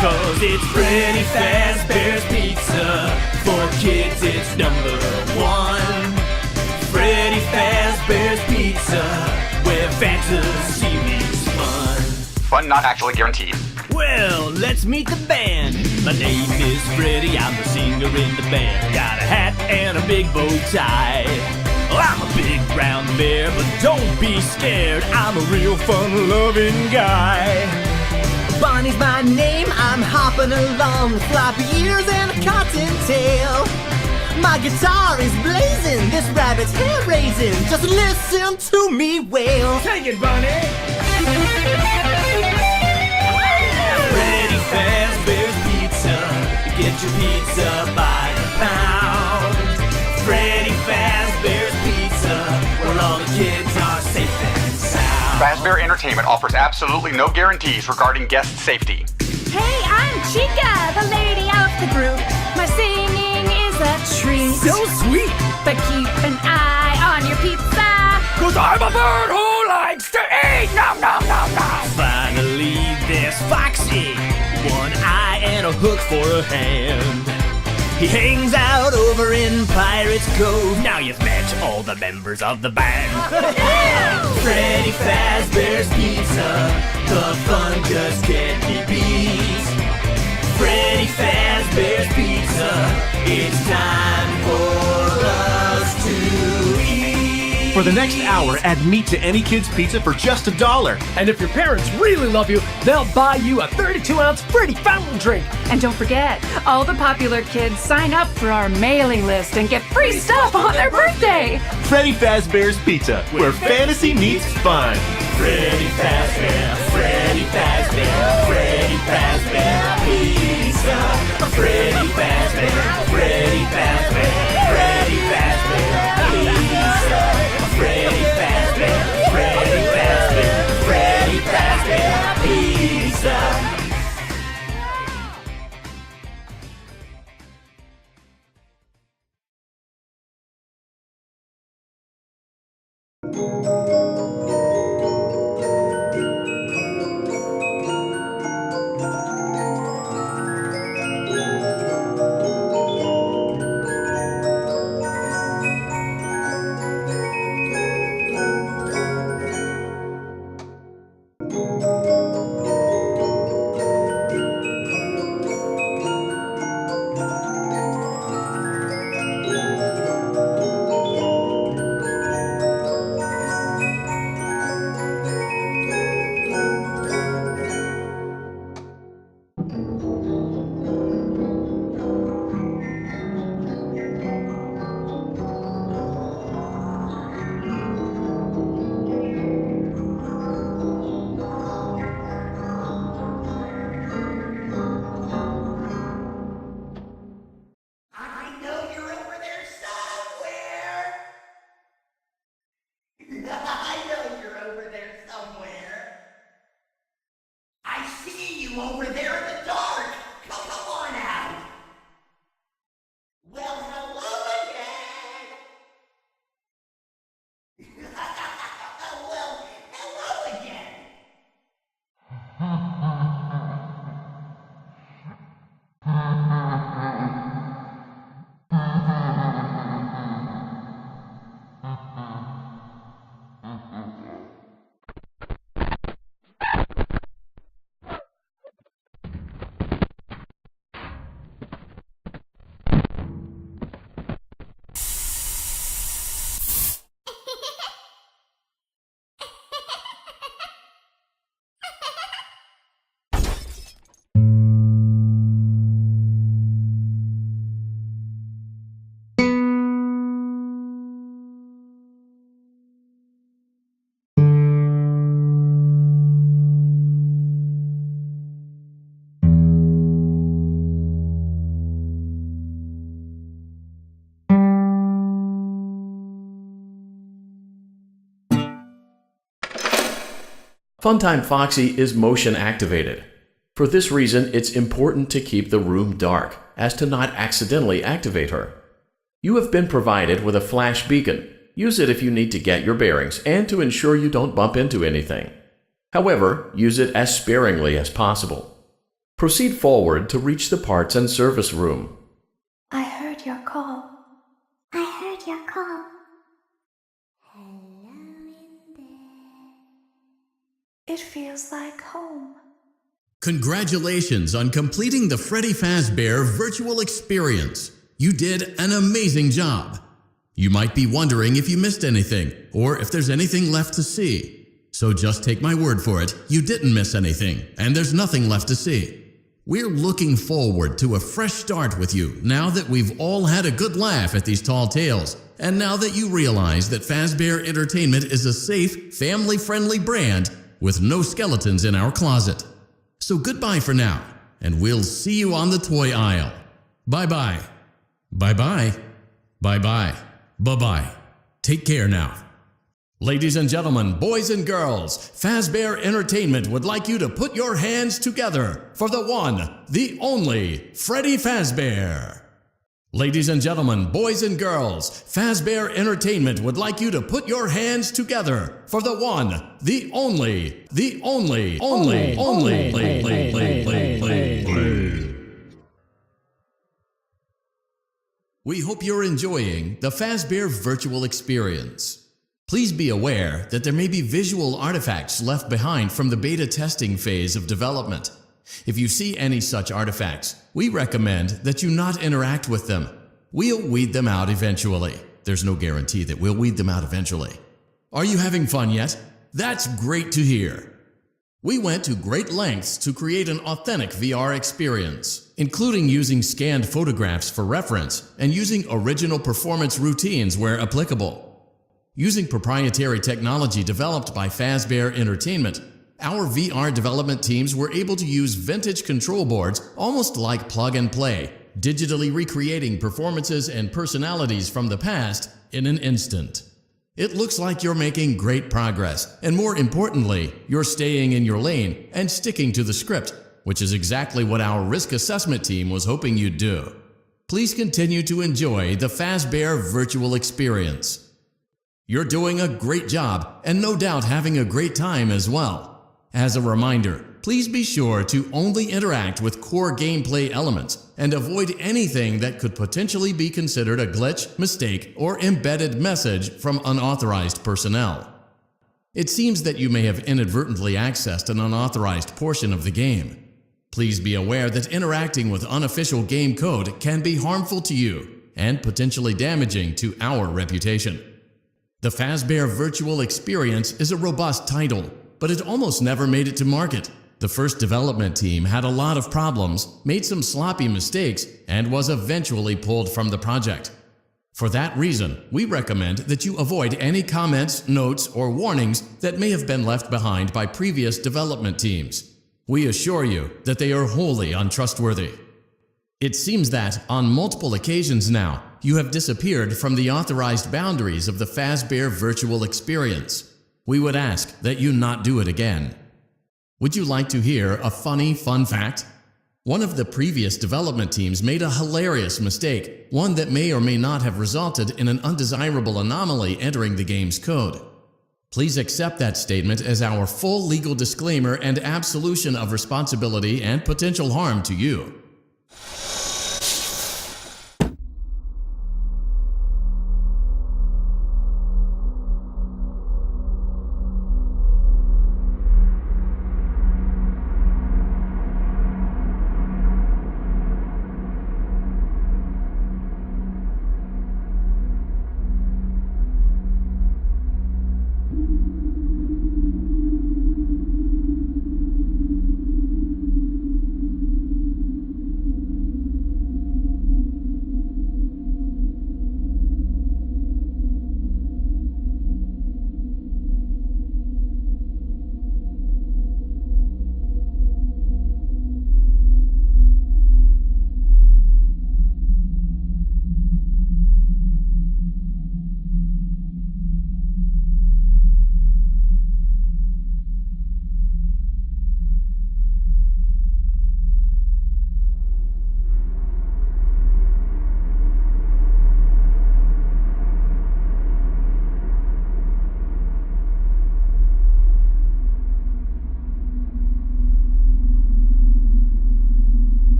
[SPEAKER 5] Cause it's Freddy Fazbear's Pizza. For kids, it's number one. Freddy Fazbear's Pizza, where fantasy meets fun.
[SPEAKER 6] Fun not actually guaranteed.
[SPEAKER 5] Well, let's meet the band. My name is Freddy, I'm the singer in the band. Got a hat and a big bow tie. Well, I'm a big brown bear, but don't be scared. I'm a real fun-loving guy. Bonnie's my name, I'm hopping along with floppy ears and a cottontail. My guitar is blazing, this rabbit's hair-raising. Just listen to me wail. Take it, Bonnie! Freddy Fazbear's Pizza. Get your pizza by the pound. Freddy Fazbear's Pizza, where all the kids are safe and sound.
[SPEAKER 6] Fazbear Entertainment offers absolutely no guarantees regarding guest safety.
[SPEAKER 7] Hey, I'm Chica, the lady of the group. My singing is a treat.
[SPEAKER 5] So sweet!
[SPEAKER 7] But keep an eye on your pizza.
[SPEAKER 5] Cause I'm a bird who likes to eat! Nom nom nom nom! Finally, there's Foxy. One eye and a hook for a hand. He hangs out over in Pirate's Cove. Now you've met all the members of the band. Freddy Fazbear's Pizza. The fun just can't be beat. Freddy Fazbear's Pizza. It's time for us to eat.
[SPEAKER 8] For the next hour, add meat to any kid's pizza for just $1.
[SPEAKER 9] And if your parents really love you, they'll buy you a 32-ounce Freddy fountain drink.
[SPEAKER 7] And don't forget, all the popular kids sign up for our mailing list and get free stuff on their birthday.
[SPEAKER 8] Freddy Fazbear's Pizza, where fantasy meets fun.
[SPEAKER 5] Freddy Fazbear, Freddy Fazbear, Freddy Fazbear Pizza. Freddy Fazbear, Freddy Fazbear, Freddy Fazbear Pizza. Freddy Fazbear, Freddy Fazbear, Freddy Fazbear Pizza.
[SPEAKER 10] Funtime Foxy is motion activated. For this reason, it's important to keep the room dark, as to not accidentally activate her. You have been provided with a flash beacon. Use it if you need to get your bearings and to ensure you don't bump into anything. However, use it as sparingly as possible. Proceed forward to reach the parts and service room.
[SPEAKER 1] I heard your call. I heard your call. Hello in there. It feels like home.
[SPEAKER 11] Congratulations on completing the Freddy Fazbear virtual experience. You did an amazing job. You might be wondering if you missed anything or if there's anything left to see. So just take my word for it, you didn't miss anything, and there's nothing left to see. We're looking forward to a fresh start with you now that we've all had a good laugh at these tall tales, and now that you realize that Fazbear Entertainment is a safe, family-friendly brand with no skeletons in our closet. So goodbye for now, and we'll see you on the toy aisle. Bye-bye. Bye-bye. Bye-bye. Bye-bye. Take care now. Ladies and gentlemen, boys and girls, Fazbear Entertainment would like you to put your hands together for the one, the only, Freddy Fazbear. Ladies and gentlemen, boys and girls, Fazbear Entertainment would like you to put your hands together for the one, the only, We hope you're enjoying the Fazbear virtual experience. Please be aware that there may be visual artifacts left behind from the beta testing phase of development. If you see any such artifacts, we recommend that you not interact with them. We'll weed them out eventually. There's no guarantee that we'll weed them out eventually. Are you having fun yet? That's great to hear. We went to great lengths to create an authentic VR experience, including using scanned photographs for reference and using original performance routines where applicable. Using proprietary technology developed by Fazbear Entertainment, our VR development teams were able to use vintage control boards almost like plug and play, digitally recreating performances and personalities from the past in an instant. It looks like you're making great progress, and more importantly, you're staying in your lane and sticking to the script, which is exactly what our risk assessment team was hoping you'd do. Please continue to enjoy the Fazbear virtual experience. You're doing a great job and no doubt having a great time as well. As a reminder, please be sure to only interact with core gameplay elements and avoid anything that could potentially be considered a glitch, mistake, or embedded message from unauthorized personnel. It seems that you may have inadvertently accessed an unauthorized portion of the game. Please be aware that interacting with unofficial game code can be harmful to you and potentially damaging to our reputation. The Fazbear virtual experience is a robust title, but it almost never made it to market. The first development team had a lot of problems, made some sloppy mistakes, and was eventually pulled from the project. For that reason, we recommend that you avoid any comments, notes, or warnings that may have been left behind by previous development teams. We assure you that they are wholly untrustworthy. It seems that, on multiple occasions now, you have disappeared from the authorized boundaries of the Fazbear virtual experience. We would ask that you not do it again. Would you like to hear a funny fun fact? One of the previous development teams made a hilarious mistake, one that may or may not have resulted in an undesirable anomaly entering the game's code. Please accept that statement as our full legal disclaimer and absolution of responsibility and potential harm to you.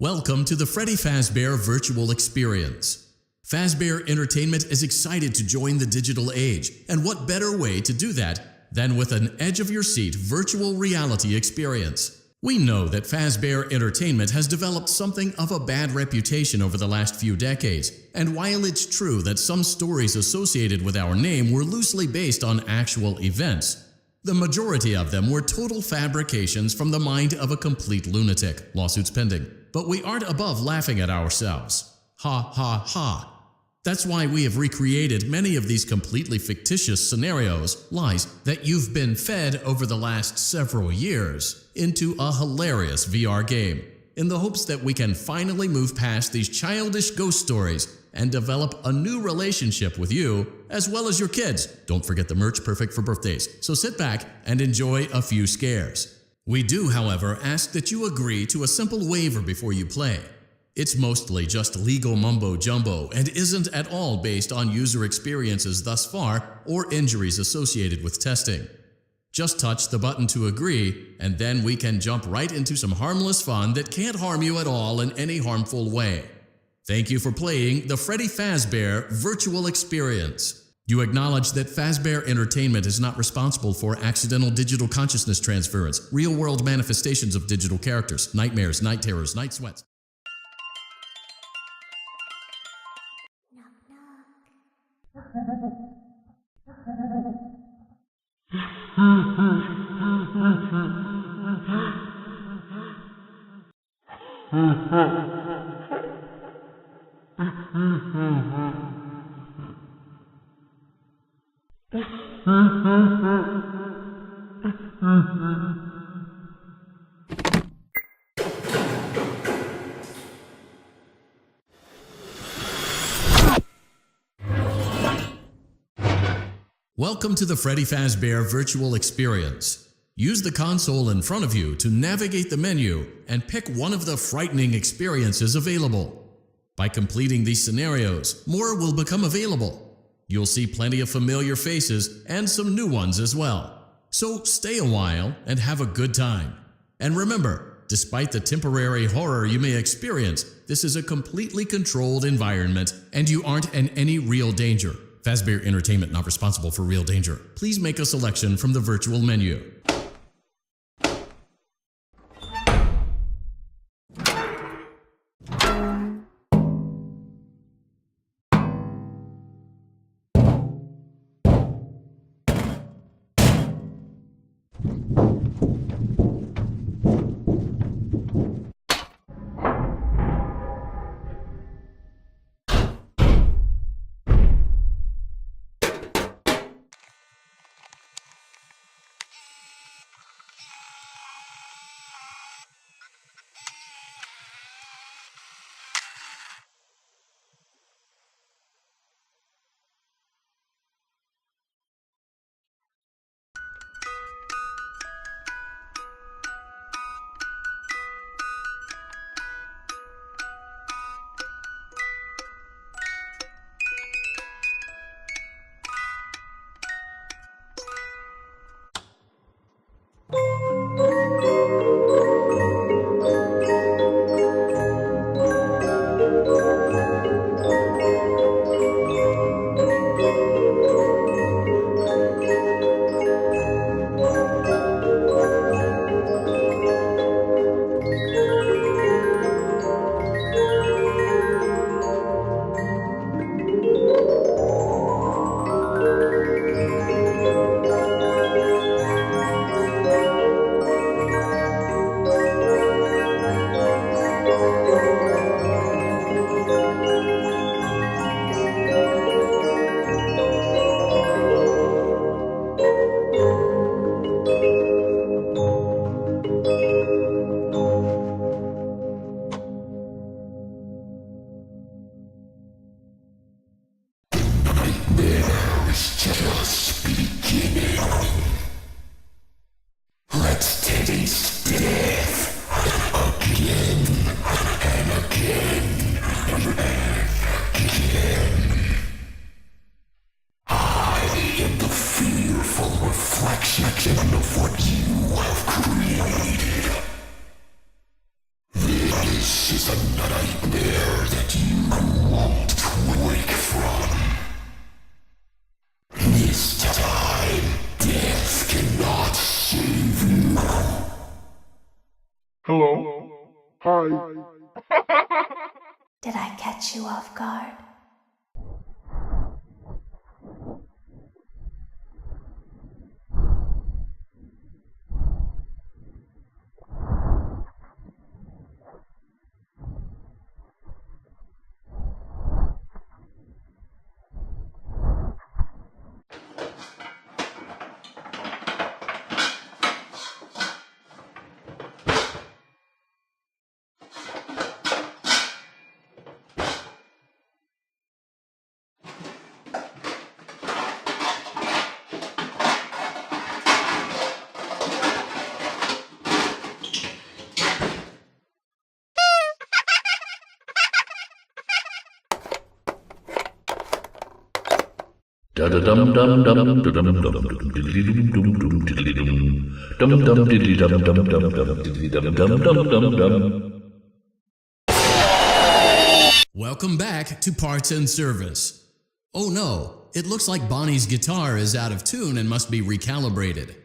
[SPEAKER 11] Welcome to the Freddy Fazbear Virtual Experience. Fazbear Entertainment is excited to join the digital age, and what better way to do that than with an edge-of-your-seat virtual reality experience. We know that Fazbear Entertainment has developed something of a bad reputation over the last few decades, and while it's true that some stories associated with our name were loosely based on actual events, the majority of them were total fabrications from the mind of a complete lunatic, lawsuits pending. But we aren't above laughing at ourselves. Ha ha ha. That's why we have recreated many of these completely fictitious scenarios, lies, that you've been fed over the last several years into a hilarious VR game, in the hopes that we can finally move past these childish ghost stories and develop a new relationship with you, as well as your kids. Don't forget the merch, perfect for birthdays. So sit back and enjoy a few scares. We do, however, ask that you agree to a simple waiver before you play. It's mostly just legal mumbo-jumbo and isn't at all based on user experiences thus far or injuries associated with testing. Just touch the button to agree, and then we can jump right into some harmless fun that can't harm you at all in any harmful way. Thank you for playing the Freddy Fazbear Virtual Experience. You acknowledge that Fazbear Entertainment is not responsible for accidental digital consciousness transference, real-world manifestations of digital characters, nightmares, night terrors, night sweats. Welcome to the Freddy Fazbear Virtual Experience. Use the console in front of you to navigate the menu and pick one of the frightening experiences available. By completing these scenarios, more will become available. You'll see plenty of familiar faces and some new ones as well. So stay a while and have a good time. And remember, despite the temporary horror you may experience, this is a completely controlled environment and you aren't in any real danger. Fazbear Entertainment not responsible for real danger. Please make a selection from the virtual menu.
[SPEAKER 12] This is
[SPEAKER 3] Hello? Hi.
[SPEAKER 1] Did I catch you off guard?
[SPEAKER 11] Welcome back to Parts and Service. Oh no, it looks like Bonnie's guitar is out of tune and must be recalibrated.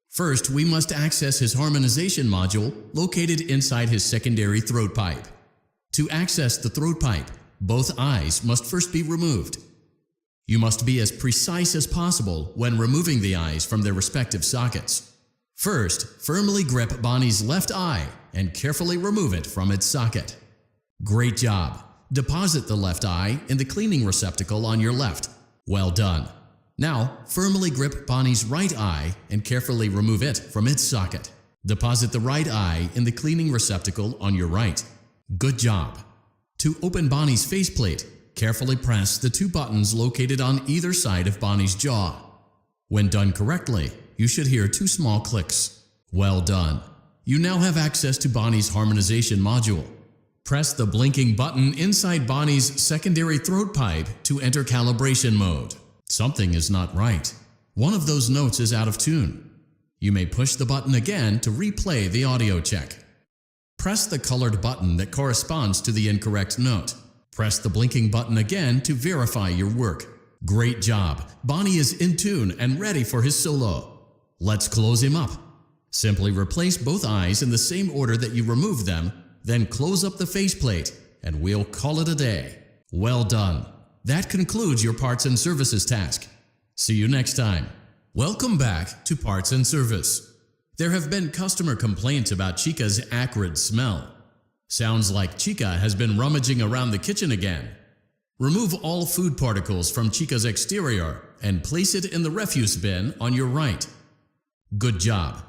[SPEAKER 11] First, we must access his harmonization module located inside his secondary throat pipe. To access the throat pipe, both eyes must first be removed. You must be as precise as possible when removing the eyes from their respective sockets. First, firmly grip Bonnie's left eye and carefully remove it from its socket. Great job! Deposit the left eye in the cleaning receptacle on your left. Well done! Now, firmly grip Bonnie's right eye and carefully remove it from its socket. Deposit the right eye in the cleaning receptacle on your right. Good job! To open Bonnie's faceplate, carefully press the two buttons located on either side of Bonnie's jaw. When done correctly, you should hear two small clicks. Well done! You now have access to Bonnie's harmonization module. Press the blinking button inside Bonnie's secondary throat pipe to enter calibration mode. Something is not right. One of those notes is out of tune. You may push the button again to replay the audio check. Press the colored button that corresponds to the incorrect note. Press the blinking button again to verify your work. Great job! Bonnie is in tune and ready for his solo. Let's close him up. Simply replace both eyes in the same order that you removed them, then close up the faceplate, and we'll call it a day. Well done! That concludes your Parts and Services task. See you next time. Welcome back to Parts and Service. There have been customer complaints about Chica's acrid smell. Sounds like Chica has been rummaging around the kitchen again. Remove all food particles from Chica's exterior and place it in the refuse bin on your right. Good job!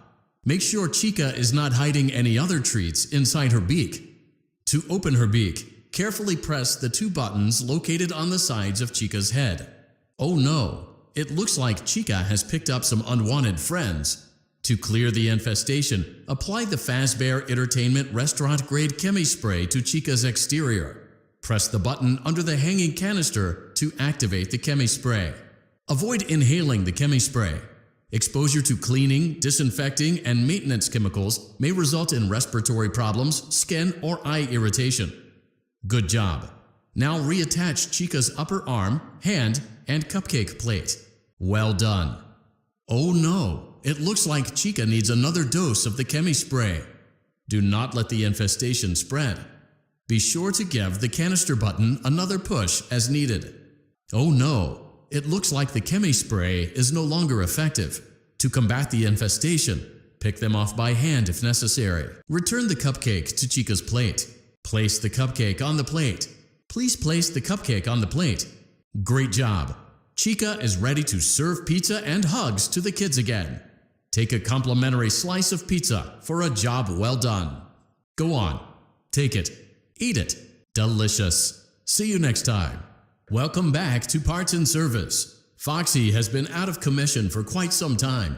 [SPEAKER 11] Make sure Chica is not hiding any other treats inside her beak. To open her beak, carefully press the two buttons located on the sides of Chica's head. Oh no, it looks like Chica has picked up some unwanted friends. To clear the infestation, apply the Fazbear Entertainment restaurant-grade chemi spray to Chica's exterior. Press the button under the hanging canister to activate the chemi spray. Avoid inhaling the chemi spray. Exposure to cleaning, disinfecting, and maintenance chemicals may result in respiratory problems, skin, or eye irritation. Good job! Now reattach Chica's upper arm, hand, and cupcake plate. Well done! Oh no! It looks like Chica needs another dose of the chemi spray. Do not let the infestation spread. Be sure to give the canister button another push as needed. Oh no! It looks like the chemi spray is no longer effective. To combat the infestation, pick them off by hand if necessary. Return the cupcake to Chica's plate. Place the cupcake on the plate. Please place the cupcake on the plate. Great job! Chica is ready to serve pizza and hugs to the kids again. Take a complimentary slice of pizza for a job well done. Go on, take it, eat it. Delicious. See you next time. Welcome back to Parts and Service. Foxy has been out of commission for quite some time.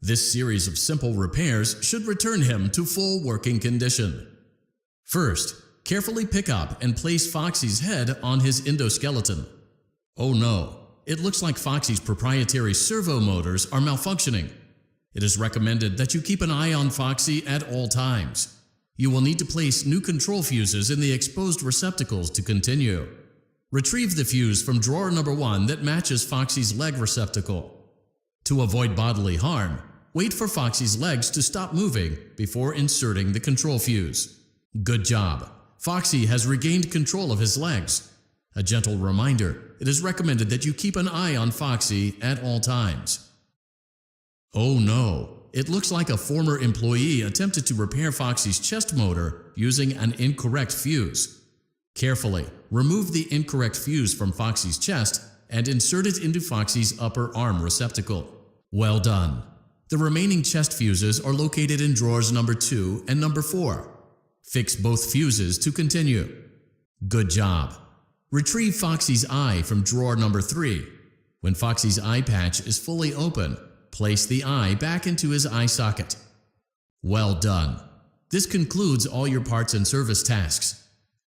[SPEAKER 11] This series of simple repairs should return him to full working condition. First, carefully pick up and place Foxy's head on his endoskeleton. Oh no, it looks like Foxy's proprietary servo motors are malfunctioning. It is recommended that you keep an eye on Foxy at all times. You will need to place new control fuses in the exposed receptacles to continue. Retrieve the fuse from drawer number 1 that matches Foxy's leg receptacle. To avoid bodily harm, Wait for Foxy's legs to stop moving before inserting the control fuse. Good job. Foxy has regained control of his legs. A gentle reminder, it is recommended that you keep an eye on Foxy at all times. Oh no, it looks like a former employee attempted to repair Foxy's chest motor using an incorrect fuse. Carefully, remove the incorrect fuse from Foxy's chest and insert it into Foxy's upper arm receptacle. Well done. The remaining chest fuses are located in drawers number 2 and number 4. Fix both fuses to continue. Good job. Retrieve Foxy's eye from drawer number 3. When Foxy's eye patch is fully open, place the eye back into his eye socket. Well done. This concludes all your parts and service tasks.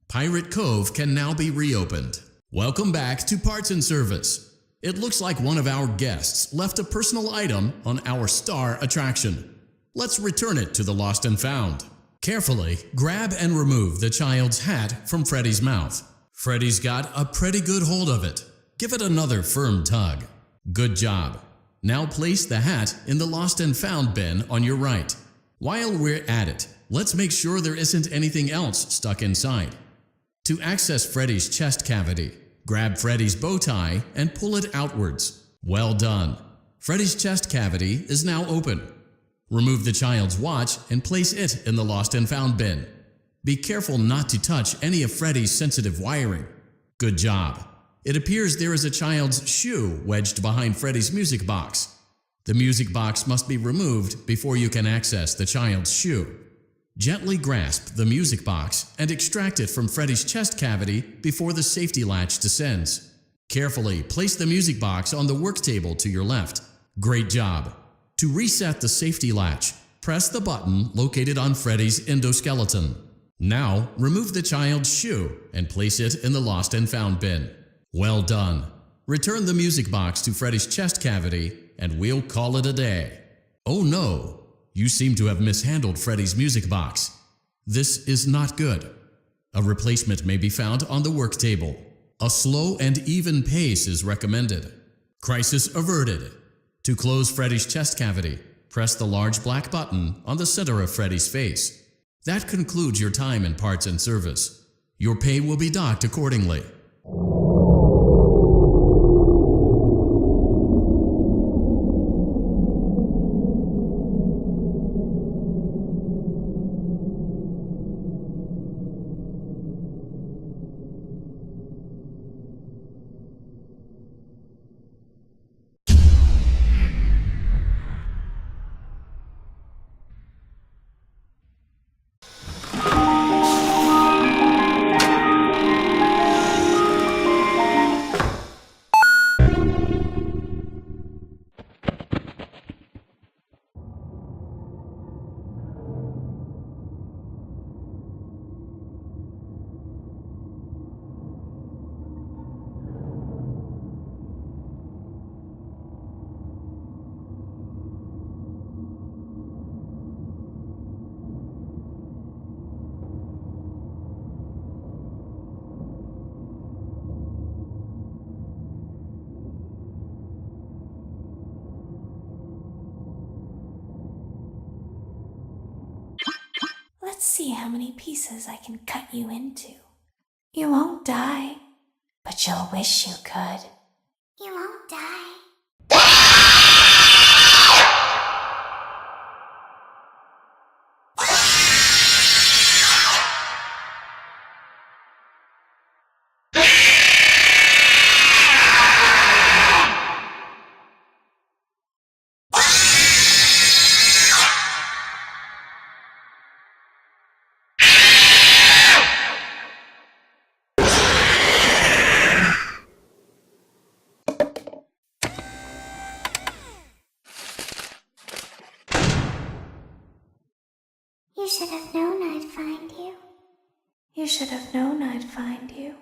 [SPEAKER 11] Pirate Cove can now be reopened. Welcome back to Parts and Service. It looks like one of our guests left a personal item on our star attraction. Let's return it to the Lost and Found. Carefully grab and remove the child's hat from Freddy's mouth. Freddy's got a pretty good hold of it. Give it another firm tug. Good job. Now place the hat in the Lost and Found bin on your right. While we're at it, let's make sure there isn't anything else stuck inside. To access Freddy's chest cavity, grab Freddy's bow tie and pull it outwards. Well done. Freddy's chest cavity is now open. Remove the child's watch and place it in the Lost and Found bin. Be careful not to touch any of Freddy's sensitive wiring. Good job. It appears there is a child's shoe wedged behind Freddy's music box. The music box must be removed before you can access the child's shoe. Gently grasp the music box and extract it from Freddy's chest cavity before the safety latch descends. Carefully place the music box on the work table to your left. Great job. To reset the safety latch, press the button located on Freddy's endoskeleton. Now, remove the child's shoe and place it in the Lost and Found bin. Well done. Return the music box to Freddy's chest cavity and we'll call it a day. Oh no! You seem to have mishandled Freddy's music box. This is not good. A replacement may be found on the work table. A slow and even pace is recommended. Crisis averted. To close Freddy's chest cavity, press the large black button on the center of Freddy's face. That concludes your time in parts and service. Your pay will be docked accordingly.
[SPEAKER 1] Let's see how many pieces I can cut you into. You won't die, but you'll wish you could. You won't die. You should have known I'd find you. You should have known I'd find you.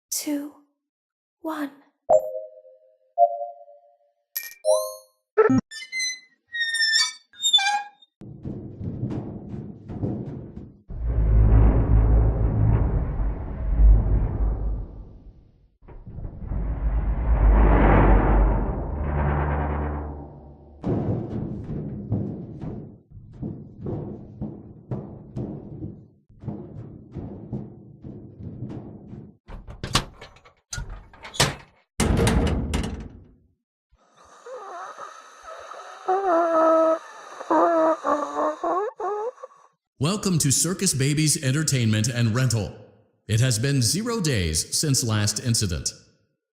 [SPEAKER 1] Two, one.
[SPEAKER 11] Welcome to Circus Baby's Entertainment and Rental. It has been 0 days since last incident.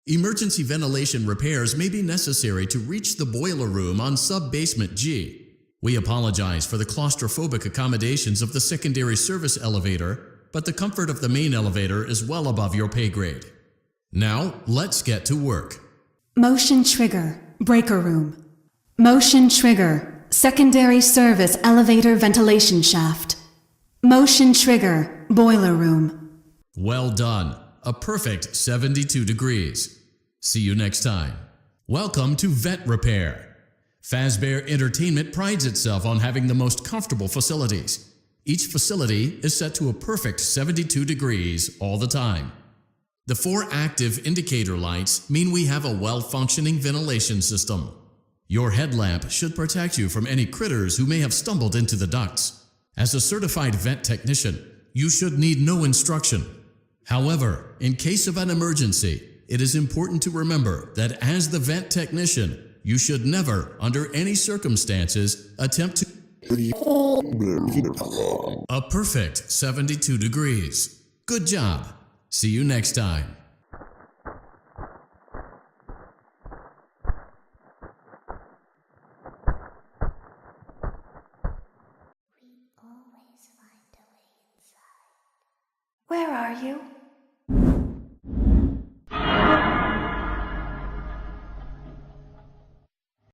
[SPEAKER 11] Emergency ventilation repairs may be necessary to reach the boiler room on sub-basement G. We apologize for the claustrophobic accommodations of the secondary service elevator, but the comfort of the main elevator is well above your pay grade. Now, let's get to work.
[SPEAKER 12] Motion trigger, breaker room. Motion trigger, secondary service elevator ventilation shaft. Motion trigger, boiler room.
[SPEAKER 11] Well done. A perfect 72 degrees. See you next time. Welcome to Vent Repair. Fazbear Entertainment prides itself on having the most comfortable facilities. Each facility is set to a perfect 72 degrees all the time. The 4 active indicator lights mean we have a well-functioning ventilation system. Your headlamp should protect you from any critters who may have stumbled into the ducts. As a certified vent technician, you should need no instruction. However, in case of an emergency, it is important to remember that as the vent technician, you should never, under any circumstances, attempt to a perfect 72 degrees. Good job. See you next time.
[SPEAKER 1] Where are you?